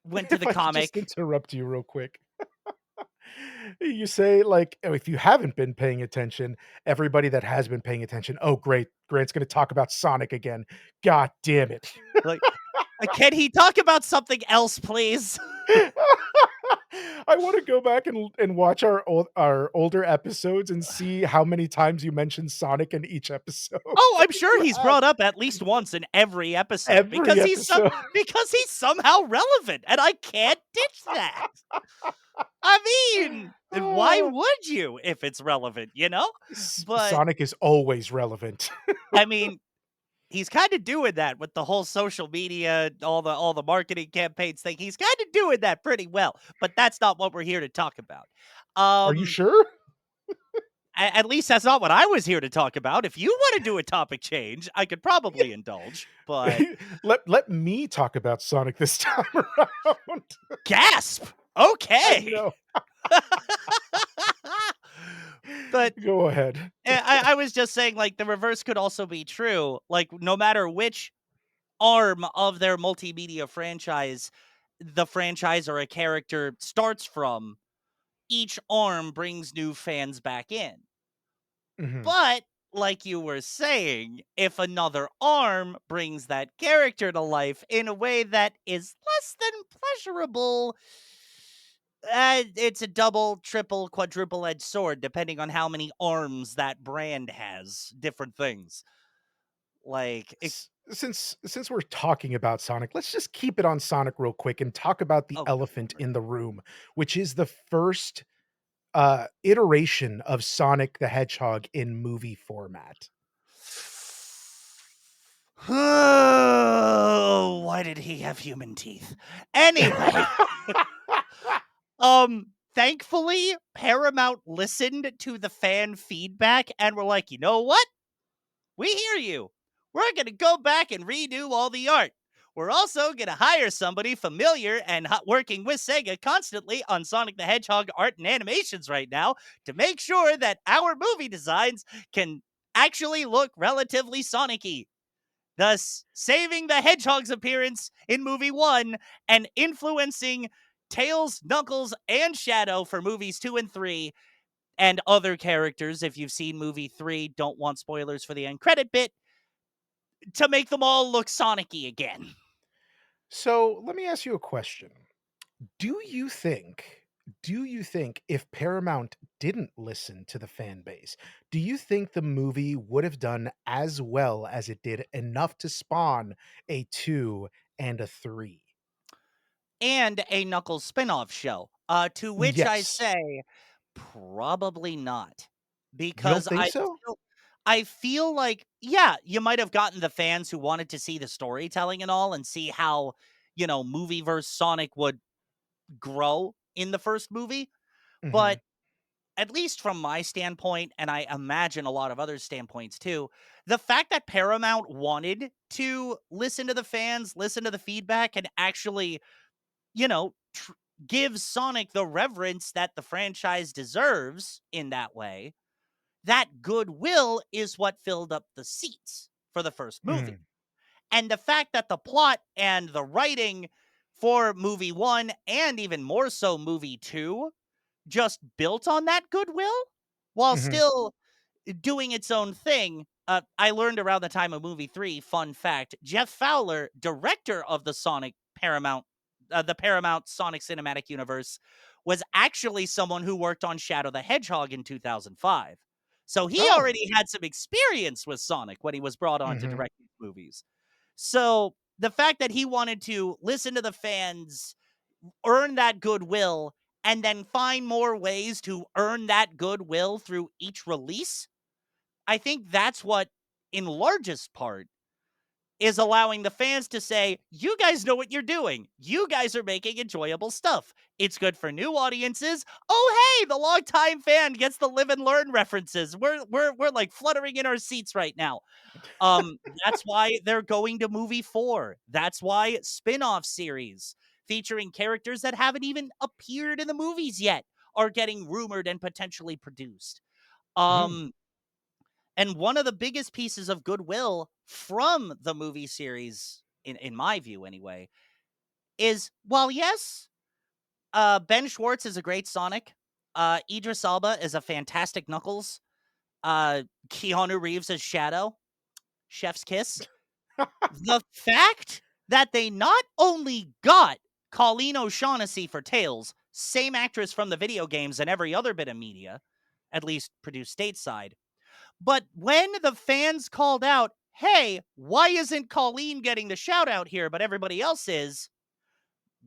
[SPEAKER 1] went to the
[SPEAKER 2] if I could just
[SPEAKER 1] comic.
[SPEAKER 2] interrupt you real quick. You say, like, "Oh, if you haven't been paying attention, everybody that has been paying attention, oh, great, Grant's gonna talk about Sonic again. God damn it."
[SPEAKER 1] Like, can he talk about something else, please?
[SPEAKER 2] I wanna go back and watch our older episodes and see how many times you mentioned Sonic in each episode.
[SPEAKER 1] Oh, I'm
[SPEAKER 2] And
[SPEAKER 1] sure
[SPEAKER 2] you
[SPEAKER 1] he's
[SPEAKER 2] have
[SPEAKER 1] brought up at least once in every episode
[SPEAKER 2] every episode.
[SPEAKER 1] because he's somehow relevant, and I can't ditch that. I mean, why
[SPEAKER 2] Ah,
[SPEAKER 1] would you if it's relevant, you know? But
[SPEAKER 2] Sonic is always relevant.
[SPEAKER 1] I mean, he's kind of doing that with the whole social media, all the marketing campaigns thing. He's kind of doing that pretty well, but that's not what we're here to talk about.
[SPEAKER 2] Are you
[SPEAKER 1] Um,
[SPEAKER 2] sure?
[SPEAKER 1] at least that's not what I was here to talk about. If you want to do a topic change, I could probably indulge, but
[SPEAKER 2] Let me talk about Sonic this time around.
[SPEAKER 1] gasp.
[SPEAKER 2] I
[SPEAKER 1] Okay.
[SPEAKER 2] know.
[SPEAKER 1] But
[SPEAKER 2] Go ahead.
[SPEAKER 1] I was just saying, like, the reverse could also be true. Like, no matter which arm of their multimedia franchise the franchise or a character starts from, each arm brings new fans back in.
[SPEAKER 2] Mhm.
[SPEAKER 1] But like you were saying, if another arm brings that character to life in a way that is less than pleasurable, it's a double, triple, quadruple edged sword, depending on how many arms that brand has. Different things. Like, it,
[SPEAKER 2] Since we're talking about Sonic, let's just keep it on Sonic real quick and talk about the
[SPEAKER 1] oh, go
[SPEAKER 2] elephant
[SPEAKER 1] for it.
[SPEAKER 2] in the room, which is the first iteration of Sonic the Hedgehog in movie format.
[SPEAKER 1] Oh, why did he have human teeth? Anyway, thankfully, Paramount listened to the fan feedback and were like, you know what? We hear you. We're going to go back and redo all the art. We're also going to hire somebody familiar and working with Sega constantly on Sonic the Hedgehog art and animations right now to make sure that our movie designs can actually look relatively Sonic y, thus saving the Hedgehog's appearance in movie 1 and influencing Tails, Knuckles, and Shadow for movies 2 and 3 and other characters. If you've seen movie 3, don't want spoilers for the end credit bit, to make them all look Sonic-y again.
[SPEAKER 2] So let me ask you a question. Do you think do you think if Paramount didn't listen to the fan base, do you think the movie would have done as well as it did, enough to spawn a 2 and a 3?
[SPEAKER 1] And a Knuckles spin-off show. To which I
[SPEAKER 2] Yes.
[SPEAKER 1] say, probably not.
[SPEAKER 2] You don't
[SPEAKER 1] Because
[SPEAKER 2] think so?
[SPEAKER 1] I feel like, yeah, you might have gotten the fans who wanted to see the storytelling and all and see how, movie verse Sonic would grow in the first movie. But
[SPEAKER 2] Mhm.
[SPEAKER 1] at least from my standpoint, and I imagine a lot of others' standpoints too, the fact that Paramount wanted to listen to the fans, listen to the feedback, and actually, you know, tr- give Sonic the reverence that the franchise deserves in that way, that goodwill is what filled up the seats for the first movie.
[SPEAKER 2] Mm.
[SPEAKER 1] And the fact that the plot and the writing for movie 1 and even more so movie 2 just built on that goodwill while
[SPEAKER 2] Mhm.
[SPEAKER 1] still doing its own thing. I learned around the time of movie 3, fun fact, Jeff Fowler, director of the Paramount Sonic Cinematic Universe, was actually someone who worked on Shadow the Hedgehog in 2005. So he
[SPEAKER 2] Oh.
[SPEAKER 1] already had some experience with Sonic when he was brought on to
[SPEAKER 2] Mhm.
[SPEAKER 1] direct these movies. So the fact that he wanted to listen to the fans, earn that goodwill, and then find more ways to earn that goodwill through each release, I think that's what, in largest part, is allowing the fans to say, you guys know what you're doing. You guys are making enjoyable stuff. It's good for new audiences. Oh, hey, the longtime fan gets the live and learn references. We're like fluttering in our seats right now. That's why they're going to movie 4. That's why spin-off series featuring characters that haven't even appeared in the movies yet are getting rumored and potentially produced.
[SPEAKER 2] Mm.
[SPEAKER 1] Um, and one of the biggest pieces of goodwill from the movie series, in my view anyway, is, while yes, Ben Schwartz is a great Sonic, Idris Elba is a fantastic Knuckles, Keanu Reeves is Shadow, Chef's Kiss. The fact that they not only got Colleen O'Shaughnessy for Tails, same actress from the video games and every other bit of media, at least produced stateside, but when the fans called out, hey, why isn't Colleen getting the shout out here, but everybody else is?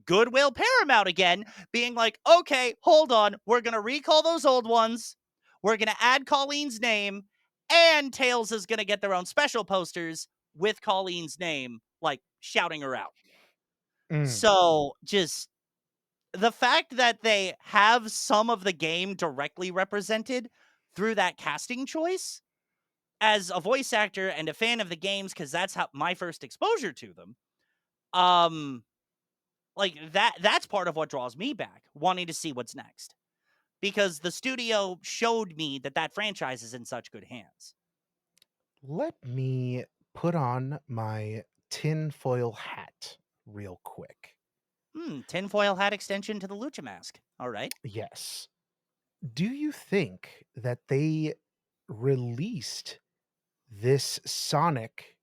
[SPEAKER 1] Goodwill Paramount again, being like, okay, hold on. We're going to recall those old ones. We're going to add Colleen's name, and Tails is going to get their own special posters with Colleen's name, like shouting her out.
[SPEAKER 2] Mm.
[SPEAKER 1] So just the fact that they have some of the game directly represented through that casting choice as a voice actor and a fan of the games, because that's how my first exposure to them. Um, like that's part of what draws me back, wanting to see what's next. Because the studio showed me that that franchise is in such good hands.
[SPEAKER 2] Let me put on my tinfoil hat real quick.
[SPEAKER 1] Tinfoil hat extension to the Lucha mask. All right.
[SPEAKER 2] Yes. Do you think that they released this Sonic,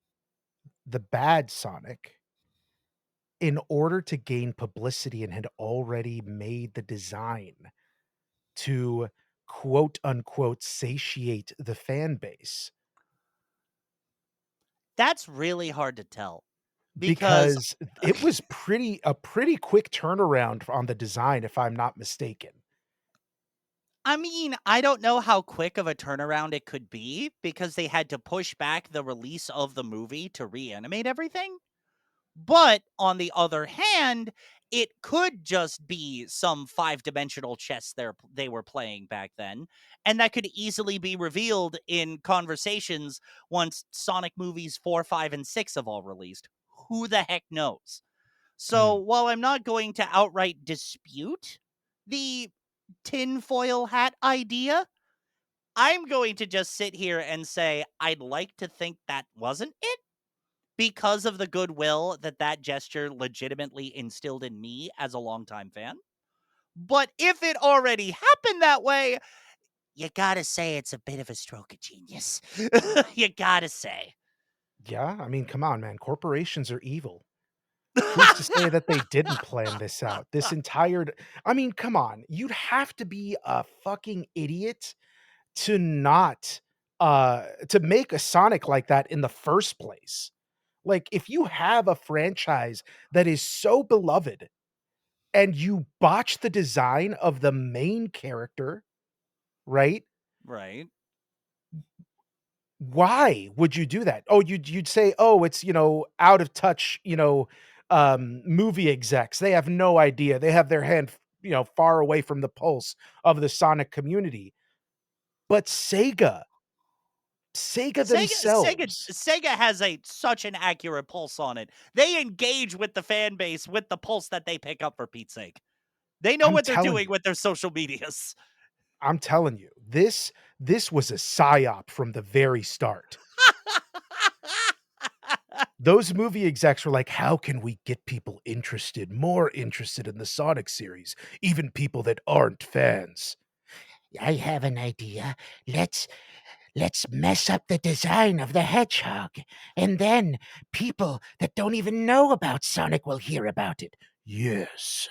[SPEAKER 2] the bad Sonic, in order to gain publicity and had already made the design to quote unquote satiate the fan base?
[SPEAKER 1] That's really hard to tell because
[SPEAKER 2] Because it was a pretty quick turnaround on the design, if I'm not mistaken.
[SPEAKER 1] I mean, I don't know how quick of a turnaround it could be because they had to push back the release of the movie to reanimate everything. But on the other hand, it could just be some five-dimensional chess they were playing back then, and that could easily be revealed in conversations once Sonic movies 4, 5, and 6 have all released. Who the heck knows? So
[SPEAKER 2] Mm,
[SPEAKER 1] while I'm not going to outright dispute the tinfoil hat idea, I'm going to just sit here and say I'd like to think that wasn't it because of the goodwill that that gesture legitimately instilled in me as a longtime fan. But if it already happened that way, you gotta say it's a bit of a stroke of genius. You gotta say.
[SPEAKER 2] yeah, I mean, come on, man, corporations are evil. Who's to say that they didn't plan this out? This entire d I mean, come on, you'd have to be a fucking idiot to not, to make a Sonic like that in the first place. Like, if you have a franchise that is so beloved and you botch the design of the main character, right?
[SPEAKER 1] Right.
[SPEAKER 2] Why would you do that? Oh, you'd say, "Oh, it's, out of touch, movie execs. They have no idea. They have their hand, far away from the pulse of the Sonic community." But Sega themselves
[SPEAKER 1] Sega has a such an accurate pulse on it. They engage with the fan base with the pulse that they pick up, for Pete's sake. They know
[SPEAKER 2] I'm
[SPEAKER 1] what they're
[SPEAKER 2] telling
[SPEAKER 1] doing
[SPEAKER 2] you,
[SPEAKER 1] with their social medias.
[SPEAKER 2] I'm telling you, this was a psyop from the very start. Those movie execs were like, "How can we get people interested, more interested in the Sonic series, even people that aren't fans?" "I have an idea. Let's let's mess up the design of the hedgehog, and then people that don't even know about Sonic will hear about it." "Yes.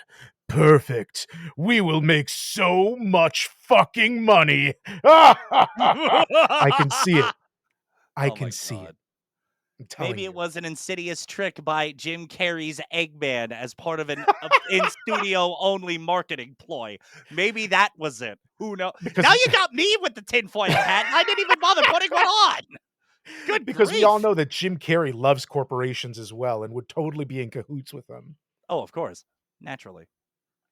[SPEAKER 2] Perfect. We will make so much fucking money." I can see it. I
[SPEAKER 1] Oh
[SPEAKER 2] can
[SPEAKER 1] my
[SPEAKER 2] see it.
[SPEAKER 1] god.
[SPEAKER 2] I'm telling
[SPEAKER 1] Maybe it
[SPEAKER 2] you.
[SPEAKER 1] was an insidious trick by Jim Carrey's Eggman as part of an in studio only marketing ploy. Maybe that was it. Who knows? Now
[SPEAKER 2] Because
[SPEAKER 1] you got me with the tinfoil hat, and I didn't even bother putting one on. Good
[SPEAKER 2] because we all
[SPEAKER 1] grief.
[SPEAKER 2] know that Jim Carrey loves corporations as well and would totally be in cahoots with them.
[SPEAKER 1] Oh, of course. Naturally.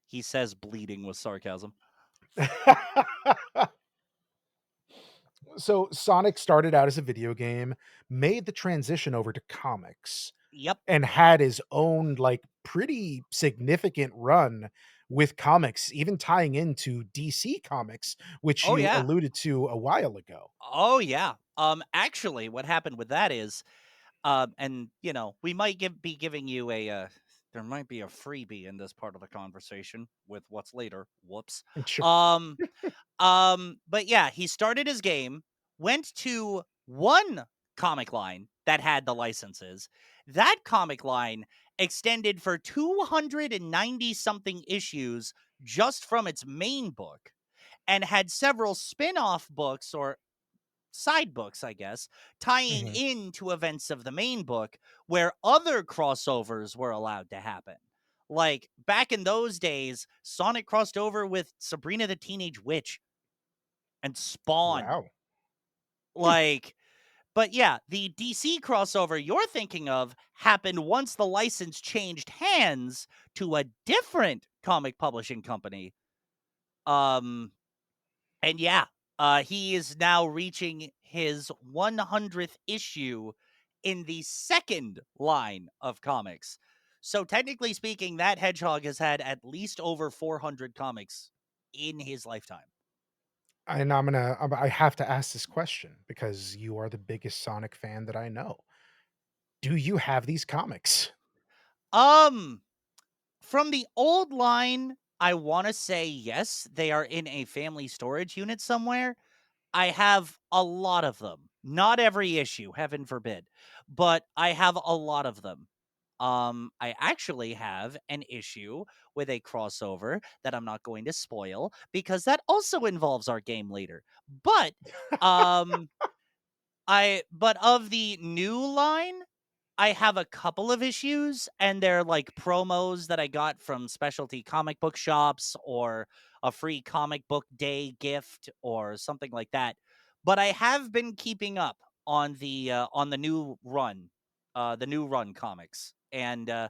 [SPEAKER 1] He says bleeding with sarcasm.
[SPEAKER 2] So Sonic started out as a video game, made the transition over to comics,
[SPEAKER 1] Yep.
[SPEAKER 2] and had his own, like, pretty significant run with comics, even tying into DC Comics, which
[SPEAKER 1] Oh
[SPEAKER 2] you
[SPEAKER 1] yeah.
[SPEAKER 2] alluded to a while ago.
[SPEAKER 1] Oh yeah. Actually what happened with that is and we might be giving you there might be a freebie in this part of the conversation with what's later. Whoops.
[SPEAKER 2] Sure.
[SPEAKER 1] Um, but yeah, he started his game, went to one comic line that had the licenses. That comic line extended for 290 something issues just from its main book and had several spin-off books or side books, I guess, tying
[SPEAKER 2] Mhm.
[SPEAKER 1] into events of the main book where other crossovers were allowed to happen. Like back in those days, Sonic crossed over with Sabrina the Teenage Witch and Spawn.
[SPEAKER 2] Wow. Hmm.
[SPEAKER 1] Like, but yeah, the DC crossover you're thinking of happened once the license changed hands to a different comic publishing company. Um, and yeah. He is now reaching his 100th issue in the second line of comics. So technically speaking, that hedgehog has had at least over 400 comics in his lifetime.
[SPEAKER 2] And I have to ask this question because you are the biggest Sonic fan that I know. Do you have these comics?
[SPEAKER 1] Um, from the old line, I want to say yes, they are in a family storage unit somewhere. I have a lot of them. Not every issue, heaven forbid, but I have a lot of them. I actually have an issue with a crossover that I'm not going to spoil because that also involves our game later. But um but of the new line, I have a couple of issues, and they're like promos that I got from specialty comic book shops or a free comic book day gift or something like that. But I have been keeping up on the new run comics, and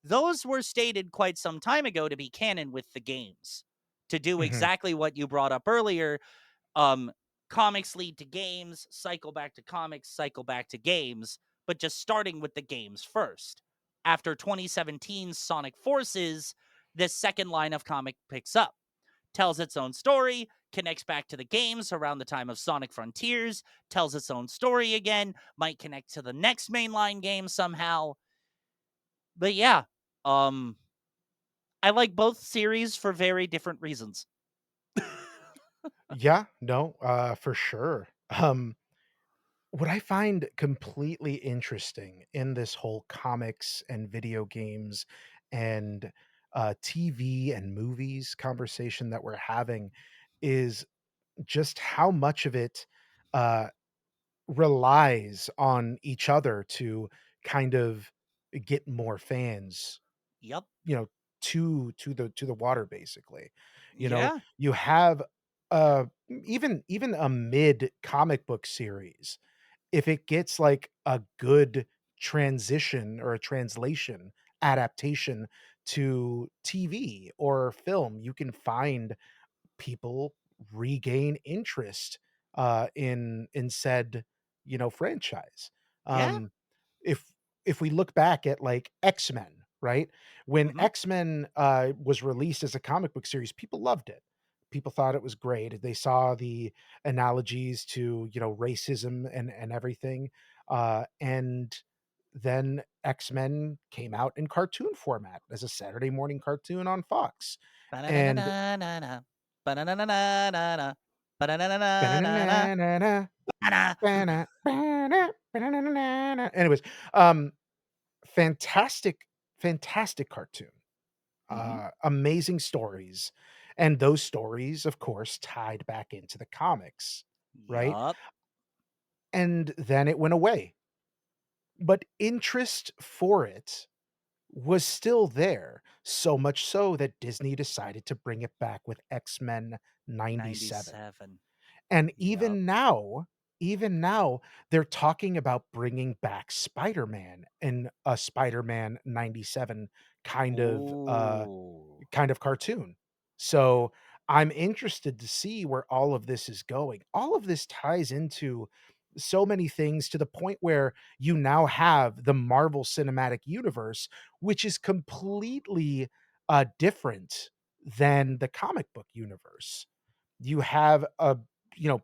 [SPEAKER 1] those were stated quite some time ago to be canon with the games, to do
[SPEAKER 2] Mhm.
[SPEAKER 1] exactly what you brought up earlier. um Comics lead to games, cycle back to comics, cycle back to games, but just starting with the games first. After 2017's Sonic Forces, this second line of comic picks up, tells its own story, connects back to the games around the time of Sonic Frontiers, tells its own story again, might connect to the next mainline game somehow. But yeah, um I like both series for very different reasons.
[SPEAKER 2] Yeah, no, for sure. What I find completely interesting in this whole comics and video games and TV and movies conversation that we're having is just how much of it uh, relies on each other to kind of get more fans,
[SPEAKER 1] Yep.
[SPEAKER 2] you know, to the water basically. You know,
[SPEAKER 1] Yeah.
[SPEAKER 2] you have even a mid comic book series, if it gets like a good transition or a translation adaptation to TV or film, you can find people regain interest in said, franchise.
[SPEAKER 1] Yeah.
[SPEAKER 2] Um, if if we look back at like X-Men, right? When
[SPEAKER 1] Mhm.
[SPEAKER 2] X-Men was released as a comic book series, people loved it. People thought it was great. They saw the analogies to, racism and everything. And then X-Men came out in cartoon format as a Saturday morning cartoon on Fox. And
[SPEAKER 1] Ba-na-na-na-na-na. Ba-na-na-na-na-na. Ba-na-na-na-na-na-na. Ba-na.
[SPEAKER 2] anyways, um, fantastic, fantastic cartoon.
[SPEAKER 1] Mhm.
[SPEAKER 2] Amazing stories, and those stories, of course, tied back into the comics, right?
[SPEAKER 1] Yup.
[SPEAKER 2] And then it went away, but interest for it was still there, so much so that Disney decided to bring it back with X-Men 97.
[SPEAKER 1] 97.
[SPEAKER 2] And
[SPEAKER 1] Yup.
[SPEAKER 2] even now, they're talking about bringing back Spider-Man in a Spider-Man 97 kind of,
[SPEAKER 1] Ooh.
[SPEAKER 2] cartoon. So, I'm interested to see where all of this is going. All of this ties into so many things to the point where you now have the Marvel Cinematic Universe, which is completely, different than the comic book universe. You have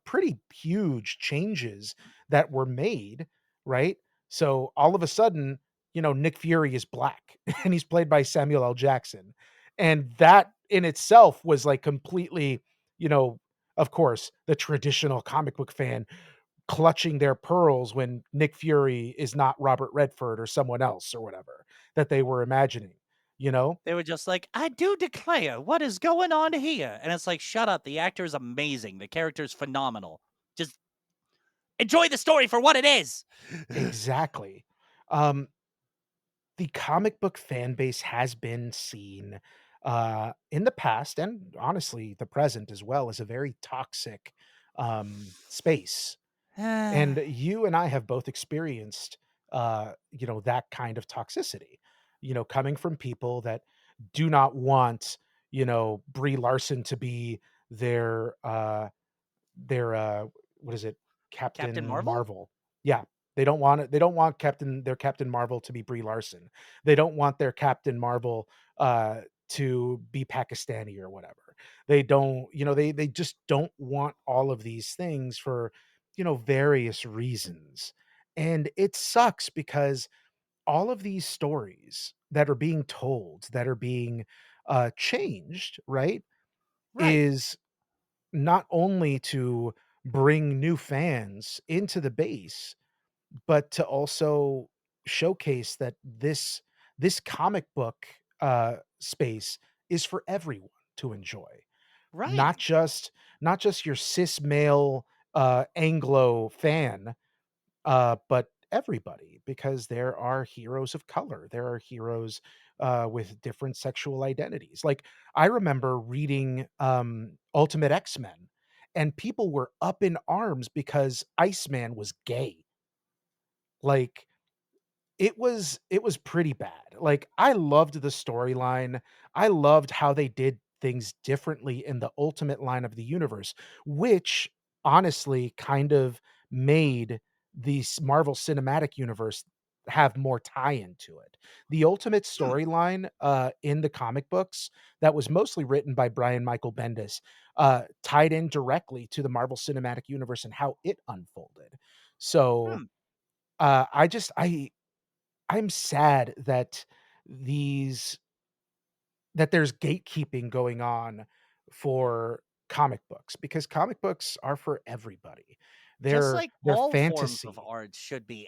[SPEAKER 2] pretty huge changes that were made, right? So all of a sudden, Nick Fury is black and he's played by Samuel L. Jackson. And that in itself was like completely, you know, of course, the traditional comic book fan clutching their pearls when Nick Fury is not Robert Redford or someone else or whatever that they were imagining, you know?
[SPEAKER 1] They were just like, "I do declare, what is going on here?" And it's like, "Shut up, the actor is amazing, the character is phenomenal. Just enjoy the story for what it is."
[SPEAKER 2] Exactly. Um, the comic book fan base has been seen in the past and honestly the present as well as a very toxic space. And you and I have both experienced that kind of toxicity, coming from people that do not want, Brie Larson to be their their, what is it?
[SPEAKER 1] Captain
[SPEAKER 2] Captain
[SPEAKER 1] Marvel?
[SPEAKER 2] Marvel. Yeah, they don't want it. They don't want their Captain Marvel to be Brie Larson. They don't want their Captain Marvel, to be Pakistani or whatever. They don't, they just don't want all of these things for, various reasons. And it sucks because all of these stories that are being told, that are being, changed, right,
[SPEAKER 1] Right.
[SPEAKER 2] is not only to bring new fans into the base, but to also showcase that this comic book, space is for everyone to enjoy, not
[SPEAKER 1] Right.
[SPEAKER 2] just not just your cis male, Anglo fan, but everybody, because there are heroes of color. There are heroes, with different sexual identities. Like, I remember reading, Ultimate X-Men, and people were up in arms because Iceman was gay. Like, it was pretty bad. Like, I loved the storyline. I loved how they did things differently in the Ultimate line of the universe, which honestly kind of made the Marvel Cinematic Universe have more tie-in to it. The Ultimate
[SPEAKER 1] Hmm.
[SPEAKER 2] storyline, in the comic books that was mostly written by Brian Michael Bendis, tied in directly to the Marvel Cinematic Universe and how it unfolded. So,
[SPEAKER 1] Hmm.
[SPEAKER 2] I just I'm sad that these that there's gatekeeping going on for comic books, because comic books are for everybody.
[SPEAKER 1] Just
[SPEAKER 2] They're
[SPEAKER 1] like
[SPEAKER 2] they're
[SPEAKER 1] all forms of
[SPEAKER 2] fantasy.
[SPEAKER 1] art should be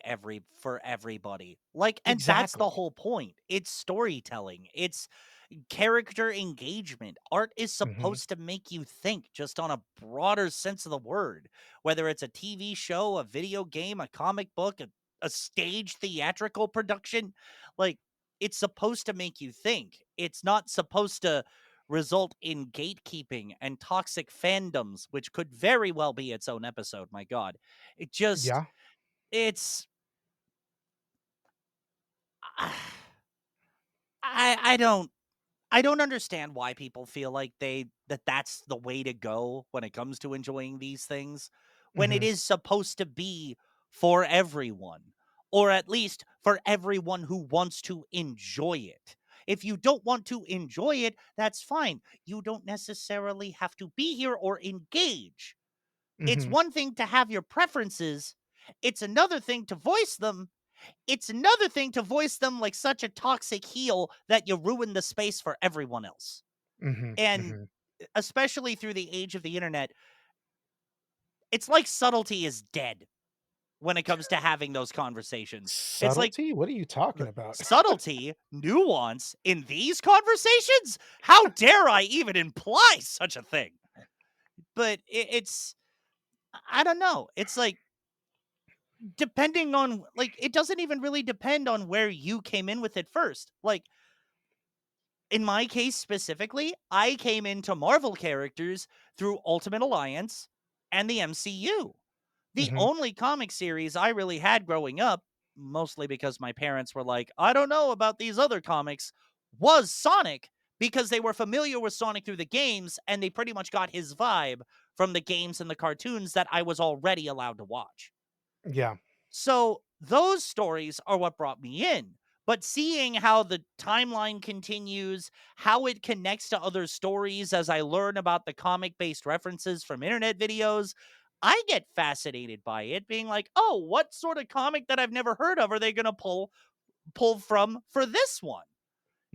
[SPEAKER 1] for everybody. Like, and that's the
[SPEAKER 2] Exactly.
[SPEAKER 1] whole point. It's storytelling. It's character engagement. Art is
[SPEAKER 2] Mhm.
[SPEAKER 1] supposed to make you think just on a broader sense of the word, whether it's a TV show, a video game, a comic book, a stage theatrical production. Like, it's supposed to make you think. It's not supposed to result in gatekeeping and toxic fandoms, which could very well be its own episode. My God. It just,
[SPEAKER 2] Yeah.
[SPEAKER 1] it's, I don't I don't understand why people feel like that's the way to go when it comes to enjoying these things, when it
[SPEAKER 2] Mhm.
[SPEAKER 1] is supposed to be for everyone, or at least for everyone who wants to enjoy it. If you don't want to enjoy it, that's fine. You don't necessarily have to be here or engage. It's
[SPEAKER 2] Mhm.
[SPEAKER 1] one thing to have your preferences, it's another thing to voice them. It's another thing to voice them like such a toxic heel that you ruin the space for everyone else.
[SPEAKER 2] Mhm.
[SPEAKER 1] And
[SPEAKER 2] Mhm.
[SPEAKER 1] especially through the age of the internet, it's like subtlety is dead when it comes to having those conversations. It's like
[SPEAKER 2] Subtlety? What are you talking about?
[SPEAKER 1] subtlety, nuance in these conversations? How dare I even imply such a thing? But I don't know. It's like, depending on, like, it doesn't even really depend on where you came in with it first. Like, in my case specifically, I came into Marvel characters through Ultimate Alliance and the MCU. The
[SPEAKER 2] Mhm.
[SPEAKER 1] only comic series I really had growing up, mostly because my parents were like, I don't know about these other comics, was Sonic, because they were familiar with Sonic through the games and they pretty much got his vibe from the games and the cartoons that I was already allowed to watch.
[SPEAKER 2] Yeah.
[SPEAKER 1] So those stories are what brought me in. But seeing how the timeline continues, how it connects to other stories as I learn about the comic based references from internet videos, I get fascinated by it, being like, oh, what sort of comic that I've never heard of are they going to pull from for this one?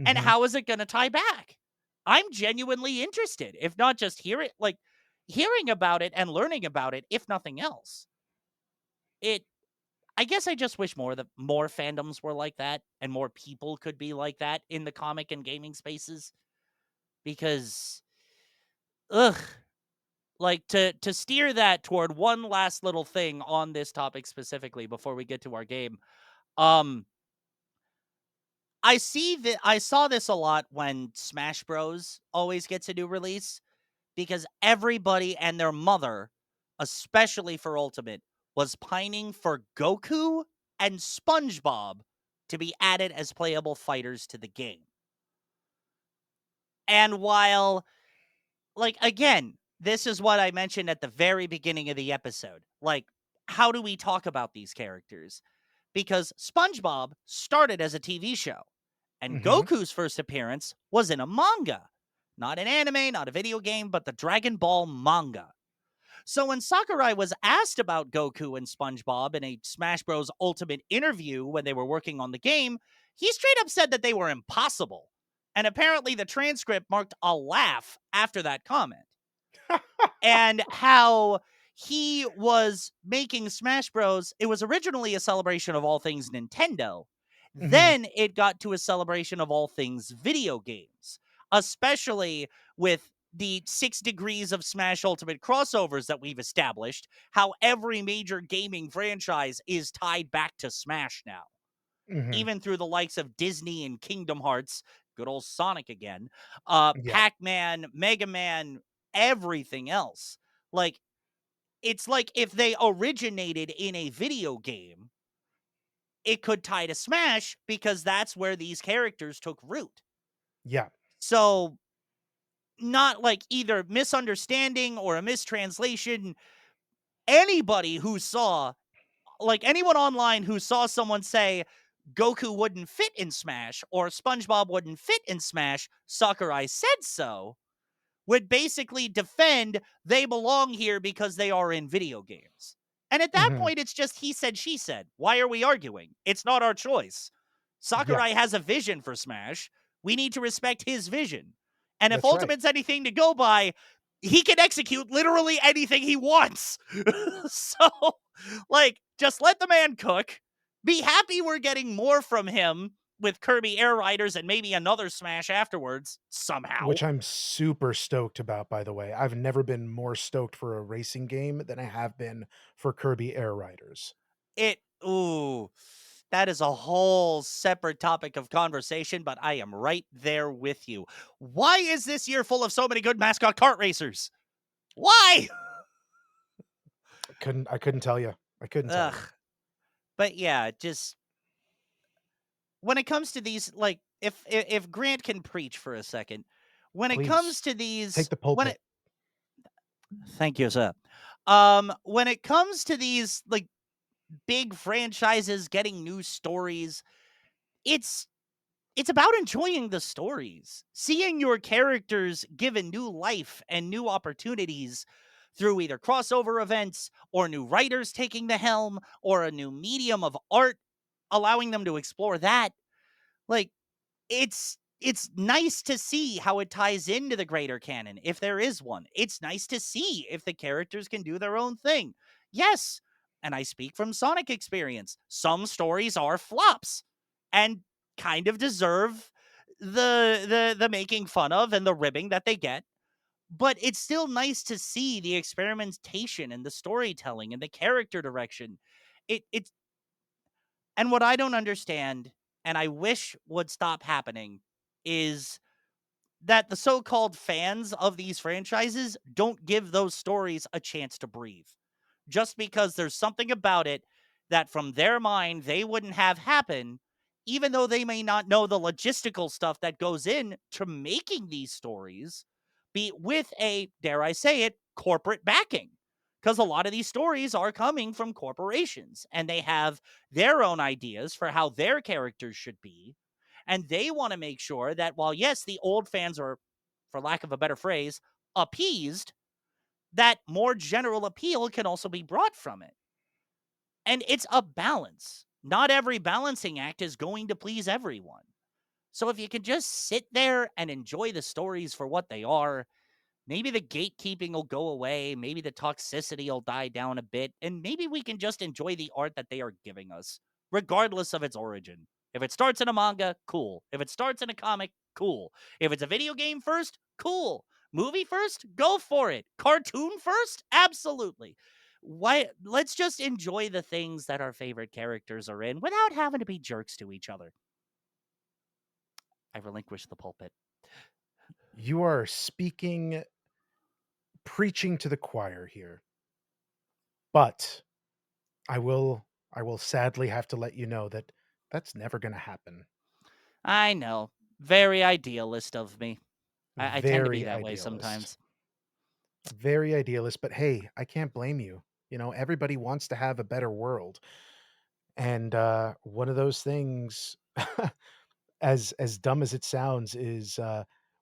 [SPEAKER 1] And
[SPEAKER 2] Mhm.
[SPEAKER 1] how is it going to tie back? I'm genuinely interested, if not just hearing about it and learning about it, if nothing else. It I guess I just wish more fandoms were like that and more people could be like that in the comic and gaming spaces, because ugh, like, to steer that toward one last little thing on this topic specifically before we get to our game. Um I saw this a lot when Smash Bros always gets a new release, because everybody and their mother, especially for Ultimate, was pining for Goku and SpongeBob to be added as playable fighters to the game. And while, like, again, this is what I mentioned at the very beginning of the episode. Like, how do we talk about these characters? Because SpongeBob started as a TV show, and
[SPEAKER 2] Mhm.
[SPEAKER 1] Goku's first appearance was in a manga. Not an anime, not a video game, but the Dragon Ball manga. So when Sakurai was asked about Goku and SpongeBob in a Smash Bros. Ultimate interview when they were working on the game, he straight up said that they were impossible. And apparently the transcript marked a laugh after that comment. And how he was making Smash Bros. It was originally a celebration of all things Nintendo.
[SPEAKER 2] Mhm.
[SPEAKER 1] Then it got to a celebration of all things video games, especially with the 6 degrees of Smash Ultimate crossovers that we've established, how every major gaming franchise is tied back to Smash now,
[SPEAKER 2] Mhm.
[SPEAKER 1] even through the likes of Disney and Kingdom Hearts, good old Sonic again,
[SPEAKER 2] Yeah.
[SPEAKER 1] Pac-Man, Mega Man, everything else. Like, it's like if they originated in a video game, it could tie to Smash because that's where these characters took root.
[SPEAKER 2] Yeah.
[SPEAKER 1] So, not like either misunderstanding or a mistranslation. Anybody who saw, like anyone online who saw someone say Goku wouldn't fit in Smash or SpongeBob wouldn't fit in Smash, Sakurai said so, would basically defend they belong here because they are in video games. And at that
[SPEAKER 2] Mhm.
[SPEAKER 1] point, it's just he said, she said. Why are we arguing? It's not our choice.
[SPEAKER 2] Yeah.
[SPEAKER 1] Sakurai has a vision for Smash. We need to respect his vision. And if
[SPEAKER 2] That's right.
[SPEAKER 1] Ultimate's anything to go by, he can execute literally anything he wants. So, like, just let the man cook. Be happy we're getting more from him with Kirby Air Riders and maybe another Smash afterwards, somehow.
[SPEAKER 2] Which I'm super stoked about, by the way. I've never been more stoked for a racing game than I have been for Kirby Air Riders.
[SPEAKER 1] It ooh, that is a whole separate topic of conversation, but I am right there with you. Why is this year full of so many good mascot kart racers? Why?
[SPEAKER 2] I couldn't tell you. I couldn't tell you.
[SPEAKER 1] Ugh. But yeah, just when it comes to these, like, if Grant can preach for a second, when it comes
[SPEAKER 2] Please,
[SPEAKER 1] to
[SPEAKER 2] take
[SPEAKER 1] these,
[SPEAKER 2] the
[SPEAKER 1] when
[SPEAKER 2] pulpit.
[SPEAKER 1] it, thank you, sir. When it comes to these like big franchises getting new stories, it's it's about enjoying the stories, seeing your characters given new life and new opportunities through either crossover events or new writers taking the helm or a new medium of art, allowing them to explore that. Like, it's nice to see how it ties into the greater canon if there is one. It's nice to see if the characters can do their own thing. Yes, and I speak from Sonic experience. Some stories are flops and kind of deserve the making fun of and the ribbing that they get. But it's still nice to see the experimentation and the storytelling and the character direction. It's and what I don't understand and I wish would stop happening is that the so-called fans of these franchises don't give those stories a chance to breathe. Just because there's something about it that from their mind they wouldn't have happen, even though they may not know the logistical stuff that goes in to making these stories, be with a, dare I say it, corporate backing. Because a lot of these stories are coming from corporations and they have their own ideas for how their characters should be. And they want to make sure that while, yes, the old fans are, for lack of a better phrase, appeased, that more general appeal can also be brought from it. And it's a balance. Not every balancing act is going to please everyone. So if you can just sit there and enjoy the stories for what they are, maybe the gatekeeping will go away, maybe the toxicity will die down a bit, and maybe we can just enjoy the art that they are giving us, regardless of its origin. If it starts in a manga, cool. If it starts in a comic, cool. If it's a video game first, cool. Movie first, go for it. Cartoon first, absolutely. Why let's just enjoy the things that our favorite characters are in without having to be jerks to each other. I relinquish the pulpit.
[SPEAKER 2] You are speaking preaching to the choir here. But I will sadly have to let you know that that's never gonna happen.
[SPEAKER 1] I know. Very idealist of me. I tend to be
[SPEAKER 2] Very
[SPEAKER 1] that way
[SPEAKER 2] idealist.
[SPEAKER 1] sometimes.
[SPEAKER 2] Very idealist, but hey, I can't blame you. You know, everybody wants to have a better world. And one of those things, as dumb as it sounds, is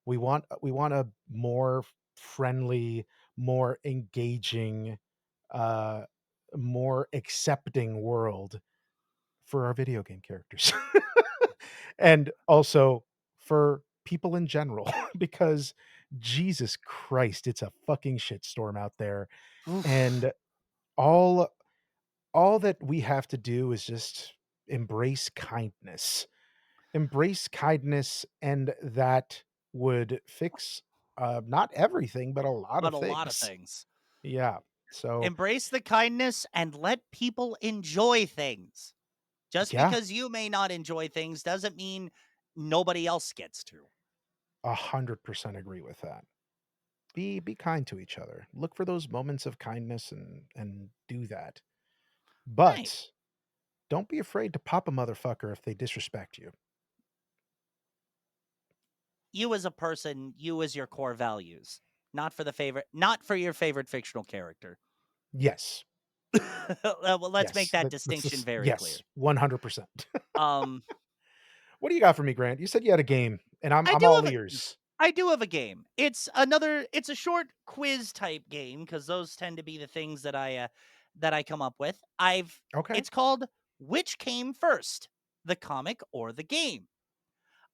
[SPEAKER 2] we want a more friendly, more engaging, uh, more accepting world for our video game characters. And also for people in general, because Jesus Christ, it's a fucking shitstorm out there.
[SPEAKER 1] Oof.
[SPEAKER 2] And all all that we have to do is just embrace kindness. Embrace kindness, and that would fix, not everything, but a lot
[SPEAKER 1] But
[SPEAKER 2] of
[SPEAKER 1] a lot of
[SPEAKER 2] things.
[SPEAKER 1] things.
[SPEAKER 2] Yeah. So,
[SPEAKER 1] Embrace the kindness and let people enjoy things. Just
[SPEAKER 2] yeah,
[SPEAKER 1] because you may not enjoy things doesn't mean nobody else gets to.
[SPEAKER 2] 100% agree with that. Be kind to each other. Look for those moments of kindness and do that.
[SPEAKER 1] Right.
[SPEAKER 2] But don't be afraid to pop a motherfucker if they disrespect you.
[SPEAKER 1] You as a person, you as your core values, not for your favorite fictional character.
[SPEAKER 2] Yes.
[SPEAKER 1] Well, let's make
[SPEAKER 2] Yes.
[SPEAKER 1] that
[SPEAKER 2] That's
[SPEAKER 1] distinction
[SPEAKER 2] just
[SPEAKER 1] very
[SPEAKER 2] yes,
[SPEAKER 1] clear.
[SPEAKER 2] 100%.
[SPEAKER 1] Um,
[SPEAKER 2] What do you got for me, Grant? You said you had a game, and I'm
[SPEAKER 1] I
[SPEAKER 2] I'm
[SPEAKER 1] do
[SPEAKER 2] all
[SPEAKER 1] have a
[SPEAKER 2] ears.
[SPEAKER 1] I do have a game. It's a short quiz type game because those tend to be the things that I come up with.
[SPEAKER 2] Okay.
[SPEAKER 1] It's called Which Came First, the comic or the game?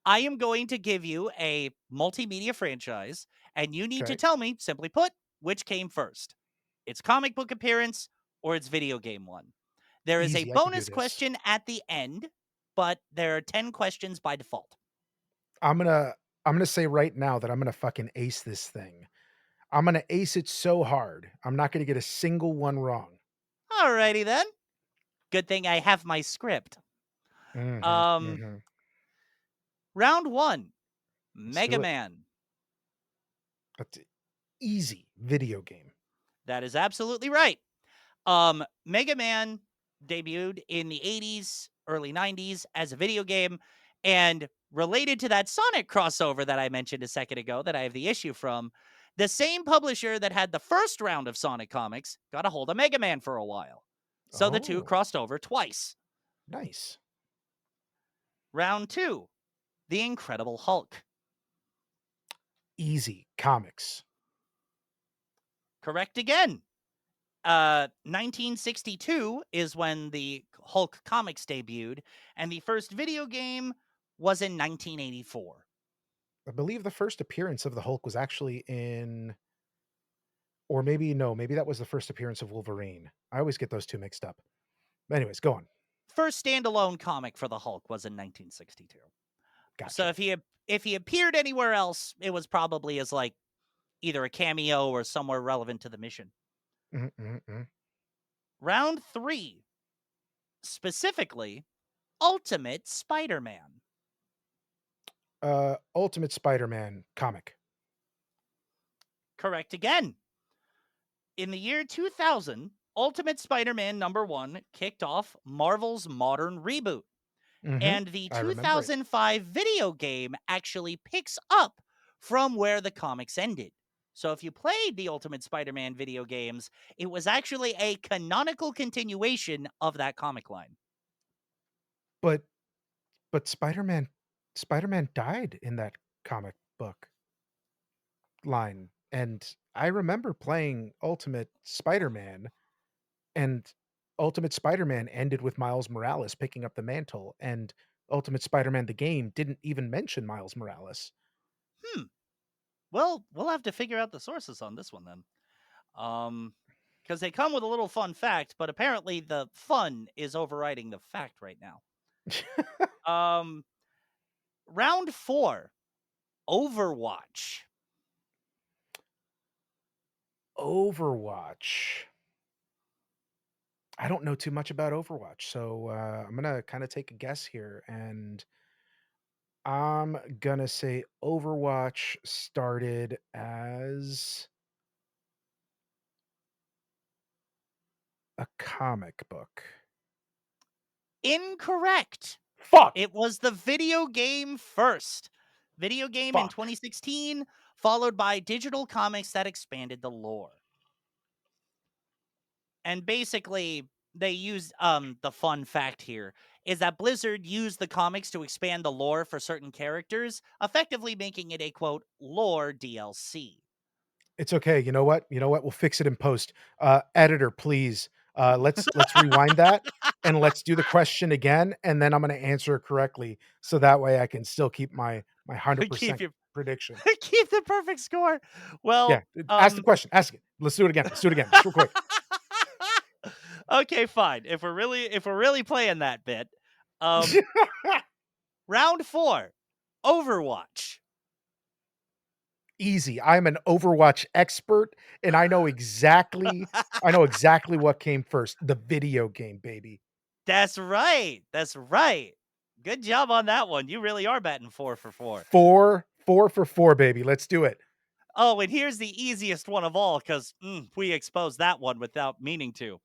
[SPEAKER 1] I am going to give you a multimedia franchise, and you need to
[SPEAKER 2] Okay.
[SPEAKER 1] tell me, simply put, which came first. Its comic book appearance or its video game one. There is a
[SPEAKER 2] Easy, I can do
[SPEAKER 1] bonus
[SPEAKER 2] this.
[SPEAKER 1] question at the end, but there are 10 questions by default.
[SPEAKER 2] I'm gonna I'm gonna say right now that I'm gonna fucking ace this thing. I'm gonna ace it so hard. I'm not gonna get a single one wrong.
[SPEAKER 1] Alrighty then. Good thing I have my script.
[SPEAKER 2] Mhm,
[SPEAKER 1] Um,
[SPEAKER 2] mhm.
[SPEAKER 1] Round one,
[SPEAKER 2] Let's
[SPEAKER 1] Mega
[SPEAKER 2] do it.
[SPEAKER 1] Man.
[SPEAKER 2] That's easy video game.
[SPEAKER 1] That is absolutely right. Mega Man debuted in the 80s, early 90s as a video game, and related to that Sonic crossover that I mentioned a second ago that I have the issue from, the same publisher that had the first round of Sonic comics got a hold of Mega Man for a while. So the two
[SPEAKER 2] Oh,
[SPEAKER 1] crossed over twice.
[SPEAKER 2] nice.
[SPEAKER 1] Round two, The Incredible Hulk.
[SPEAKER 2] Easy comics.
[SPEAKER 1] Correct again. 1962 is when the Hulk comics debuted, and the first video game was in 1984.
[SPEAKER 2] I believe the first appearance of the Hulk was actually in, or maybe no, maybe that was the first appearance of Wolverine. I always get those 2 mixed up. Anyways, go on.
[SPEAKER 1] First standalone comic for the Hulk was in 1962. So
[SPEAKER 2] Gotcha.
[SPEAKER 1] if he appeared anywhere else, it was probably as like either a cameo or somewhere relevant to the mission.
[SPEAKER 2] Mhm, mhm, mhm.
[SPEAKER 1] Round 3, specifically Ultimate Spider-Man.
[SPEAKER 2] Ultimate Spider-Man comic.
[SPEAKER 1] Correct again. In the year 2000, Ultimate Spider-Man number 1 kicked off Marvel's modern reboot.
[SPEAKER 2] Mhm.
[SPEAKER 1] And the
[SPEAKER 2] I remember it.
[SPEAKER 1] 2005 video game actually picks up from where the comics ended. So if you played the Ultimate Spider-Man video games, it was actually a canonical continuation of that comic line.
[SPEAKER 2] But Spider-Man died in that comic book line, and I remember playing Ultimate Spider-Man, and Ultimate Spider-Man ended with Miles Morales picking up the mantle, and Ultimate Spider-Man the game didn't even mention Miles Morales.
[SPEAKER 1] Hmm. Well, we'll have to figure out the sources on this one then. Because they come with a little fun fact, but apparently the fun is overriding the fact right now. Um, Round 4, Overwatch.
[SPEAKER 2] Overwatch. I don't know too much about Overwatch, so, I'm gonna kinda take a guess here, and I'm gonna say Overwatch started as a comic book.
[SPEAKER 1] followed by digital comics that expanded the lore. And basically, they used the fun fact here is that Blizzard used the comics to expand the lore for certain characters, effectively making it a quote lore DLC.
[SPEAKER 2] It's okay. You know what? You know what? We'll fix it in post. Editor, please, let's rewind that and let's do the question again, and then I'm gonna answer it correctly, so that way I can still keep my
[SPEAKER 1] keep
[SPEAKER 2] 100%
[SPEAKER 1] your
[SPEAKER 2] prediction.
[SPEAKER 1] keep the perfect score.
[SPEAKER 2] Yeah,
[SPEAKER 1] Well,
[SPEAKER 2] ask the question. Ask it. Let's do it again. Let's do it again, just real quick.
[SPEAKER 1] okay, fine. If we're really playing that bit, um, round 4, Overwatch.
[SPEAKER 2] Easy. I'm an Overwatch expert, and I know exactly what came first. The video game, baby.
[SPEAKER 1] That's right. That's right. Good job on that one. You really are batting 4 for 4.
[SPEAKER 2] 4 for 4, baby. Let's do it.
[SPEAKER 1] Oh, and here's the easiest one of all because we exposed that one without meaning to.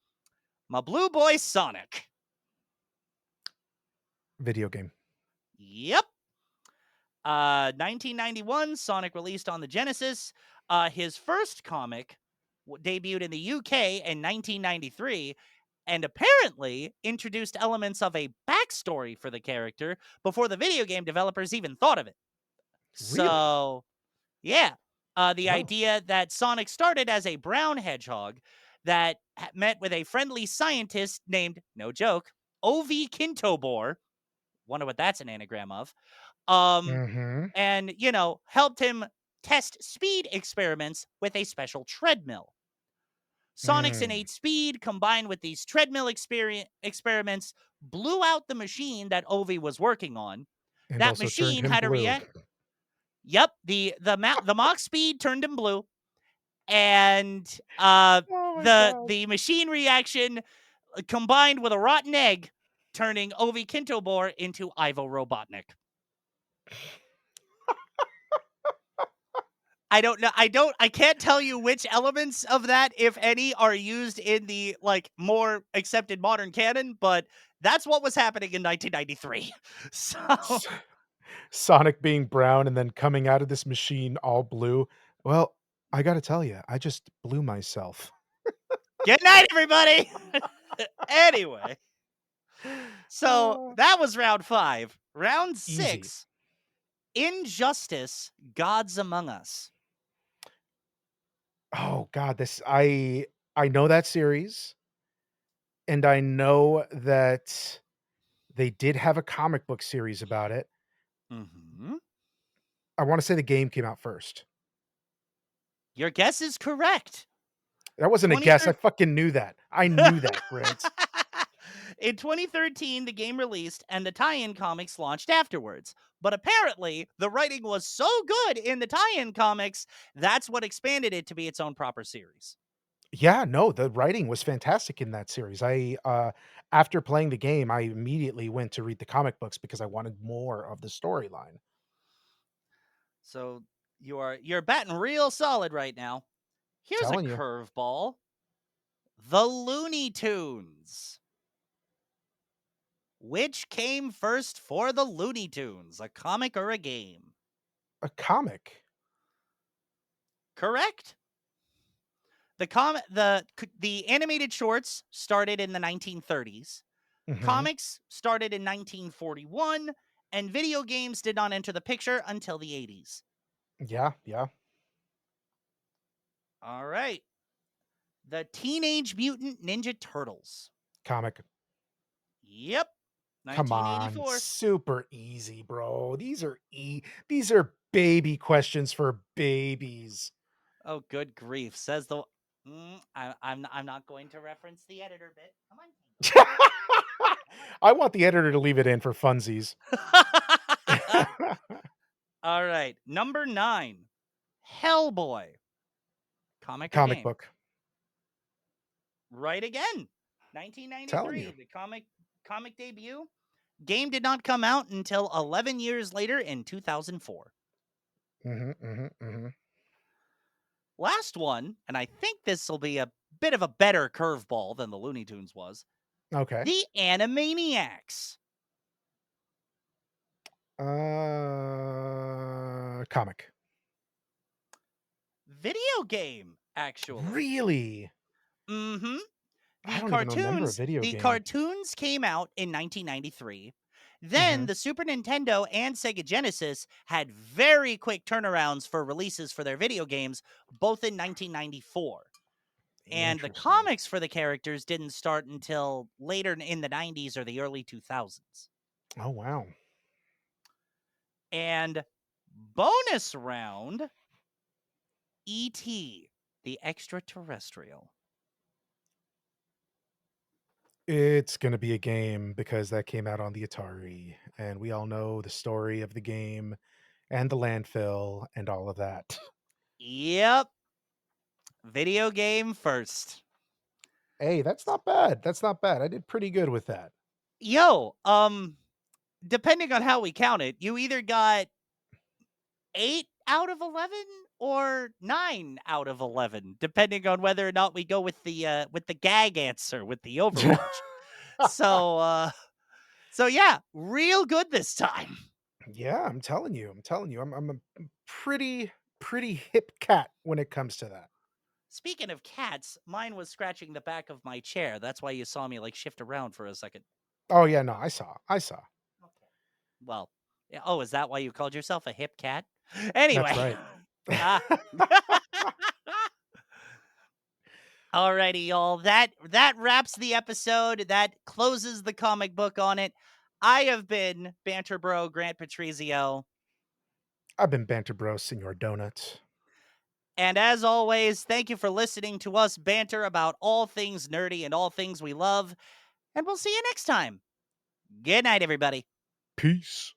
[SPEAKER 1] My blue boy Sonic.
[SPEAKER 2] Video game.
[SPEAKER 1] Yep. 1991, Sonic released on the Genesis. His first comic debuted in the UK in 1993 and apparently introduced elements of a backstory for the character before the video game developers even thought of it.
[SPEAKER 2] Really?
[SPEAKER 1] So, yeah. The
[SPEAKER 2] Oh,
[SPEAKER 1] idea that Sonic started as a brown hedgehog that met with a friendly scientist named, no joke, Ovi Kintobor. Wonder what that's an anagram of. Um,
[SPEAKER 2] mhm,
[SPEAKER 1] and, helped him test speed experiments with a special treadmill. Sonic's
[SPEAKER 2] mm,
[SPEAKER 1] innate speed combined with these treadmill experiments blew out the machine that Ovi was working on.
[SPEAKER 2] and
[SPEAKER 1] That
[SPEAKER 2] also turned
[SPEAKER 1] machine
[SPEAKER 2] him
[SPEAKER 1] had a
[SPEAKER 2] blue.
[SPEAKER 1] react. Yep, the Mach speed turned him blue, and
[SPEAKER 2] Oh my god.
[SPEAKER 1] the machine reaction combined with a rotten egg, turning Ovi Kintobor into Ivo Robotnik. I don't know. I can't tell you which elements of that, if any, are used in the like more accepted modern canon, but that's what was happening in 1993. So,
[SPEAKER 2] S Sonic being brown and then coming out of this machine all blue. Well, I gotta tell you, I just blew myself.
[SPEAKER 1] good night, everybody. Anyway, so
[SPEAKER 2] Uh,
[SPEAKER 1] that was round 5. Round
[SPEAKER 2] Easy.
[SPEAKER 1] 6, Injustice: Gods Among Us.
[SPEAKER 2] Oh god, this I know that series, and I know that they did have a comic book series about it.
[SPEAKER 1] Mm-hmm.
[SPEAKER 2] I wanna say the game came out first.
[SPEAKER 1] Your guess is correct.
[SPEAKER 2] That wasn't a guess, I
[SPEAKER 1] 23rd.
[SPEAKER 2] fucking knew that. I knew that, Brent.
[SPEAKER 1] In 2013, the game released and the tie in comics launched afterwards. But apparently, the writing was so good in the tie in comics, that's what expanded it to be its own proper series.
[SPEAKER 2] Yeah, no, the writing was fantastic in that series. After playing the game, I immediately went to read the comic books because I wanted more of the storyline.
[SPEAKER 1] So you're batting real solid right now. Here's a
[SPEAKER 2] Telling you.
[SPEAKER 1] curveball. The Looney Tunes. Which came first for the Looney Tunes, a comic or a game?
[SPEAKER 2] A comic.
[SPEAKER 1] Correct. The animated shorts started in the 1930s.
[SPEAKER 2] Mhm.
[SPEAKER 1] Comics started in 1941, and video games did not enter the picture until the 80s.
[SPEAKER 2] Yeah, yeah.
[SPEAKER 1] All right. The Teenage Mutant Ninja Turtles.
[SPEAKER 2] Comic.
[SPEAKER 1] Yep.
[SPEAKER 2] Come on.
[SPEAKER 1] 1984.
[SPEAKER 2] Super easy, bro. These are baby questions for babies.
[SPEAKER 1] Oh, good grief. Says the. I'm not going to reference the editor bit. Come on,
[SPEAKER 2] I want the editor to leave it in for funsies.
[SPEAKER 1] Tango. All right. Number 9. Hellboy. Comic or
[SPEAKER 2] Comic
[SPEAKER 1] game?
[SPEAKER 2] book.
[SPEAKER 1] Right again.
[SPEAKER 2] Telling
[SPEAKER 1] 1993.
[SPEAKER 2] you.
[SPEAKER 1] The comic debut. Game did not come out until 11 years later in 2004.
[SPEAKER 2] Mhm, mhm, mhm.
[SPEAKER 1] Last one, and I think this will be a bit of a better curveball than the Looney Tunes was.
[SPEAKER 2] Okay.
[SPEAKER 1] The Animaniacs.
[SPEAKER 2] Comic.
[SPEAKER 1] video game, actually.
[SPEAKER 2] Really?
[SPEAKER 1] Mhm.
[SPEAKER 2] I
[SPEAKER 1] The
[SPEAKER 2] don't even remember a
[SPEAKER 1] cartoons
[SPEAKER 2] video
[SPEAKER 1] the
[SPEAKER 2] game.
[SPEAKER 1] cartoons came out in 1993. Then
[SPEAKER 2] Mhm.
[SPEAKER 1] the Super Nintendo and Sega Genesis had very quick turnarounds for releases for their video games, both in 1994. And the
[SPEAKER 2] Interesting.
[SPEAKER 1] comics for the characters didn't start until later in the 90s or the early 2000s.
[SPEAKER 2] Oh, wow.
[SPEAKER 1] And bonus round, E.T., the extraterrestrial.
[SPEAKER 2] It's gonna be a game because that came out on the Atari, and we all know the story of the game and the landfill and all of that.
[SPEAKER 1] Yep, video game first.
[SPEAKER 2] Hey, that's not bad. That's not bad. I did pretty good with that.
[SPEAKER 1] Yo, depending on how we count it, you either got 8 out of 11 or 9 out of 11, depending on whether or not we go with the gag answer with the Overwatch. So, so yeah, real good this time.
[SPEAKER 2] Yeah, I'm telling you. I'm telling you. I'm a pretty hip cat when it comes to that.
[SPEAKER 1] Speaking of cats, mine was scratching the back of my chair. That's why you saw me like shift around for a second.
[SPEAKER 2] Oh, yeah, no, I saw. I saw.
[SPEAKER 1] Okay. Well, yeah, oh, is that why you called yourself a hip cat?
[SPEAKER 2] That's
[SPEAKER 1] Anyway.
[SPEAKER 2] right.
[SPEAKER 1] Ah. Alrighty, y'all. That wraps the episode. That closes the comic book on it. I have been Banter Bro Grant Patrizio.
[SPEAKER 2] I've been Banter Bro, Senor Donut.
[SPEAKER 1] And as always, thank you for listening to us banter about all things nerdy and all things we love. And we'll see you next time. Good night, everybody.
[SPEAKER 2] Peace.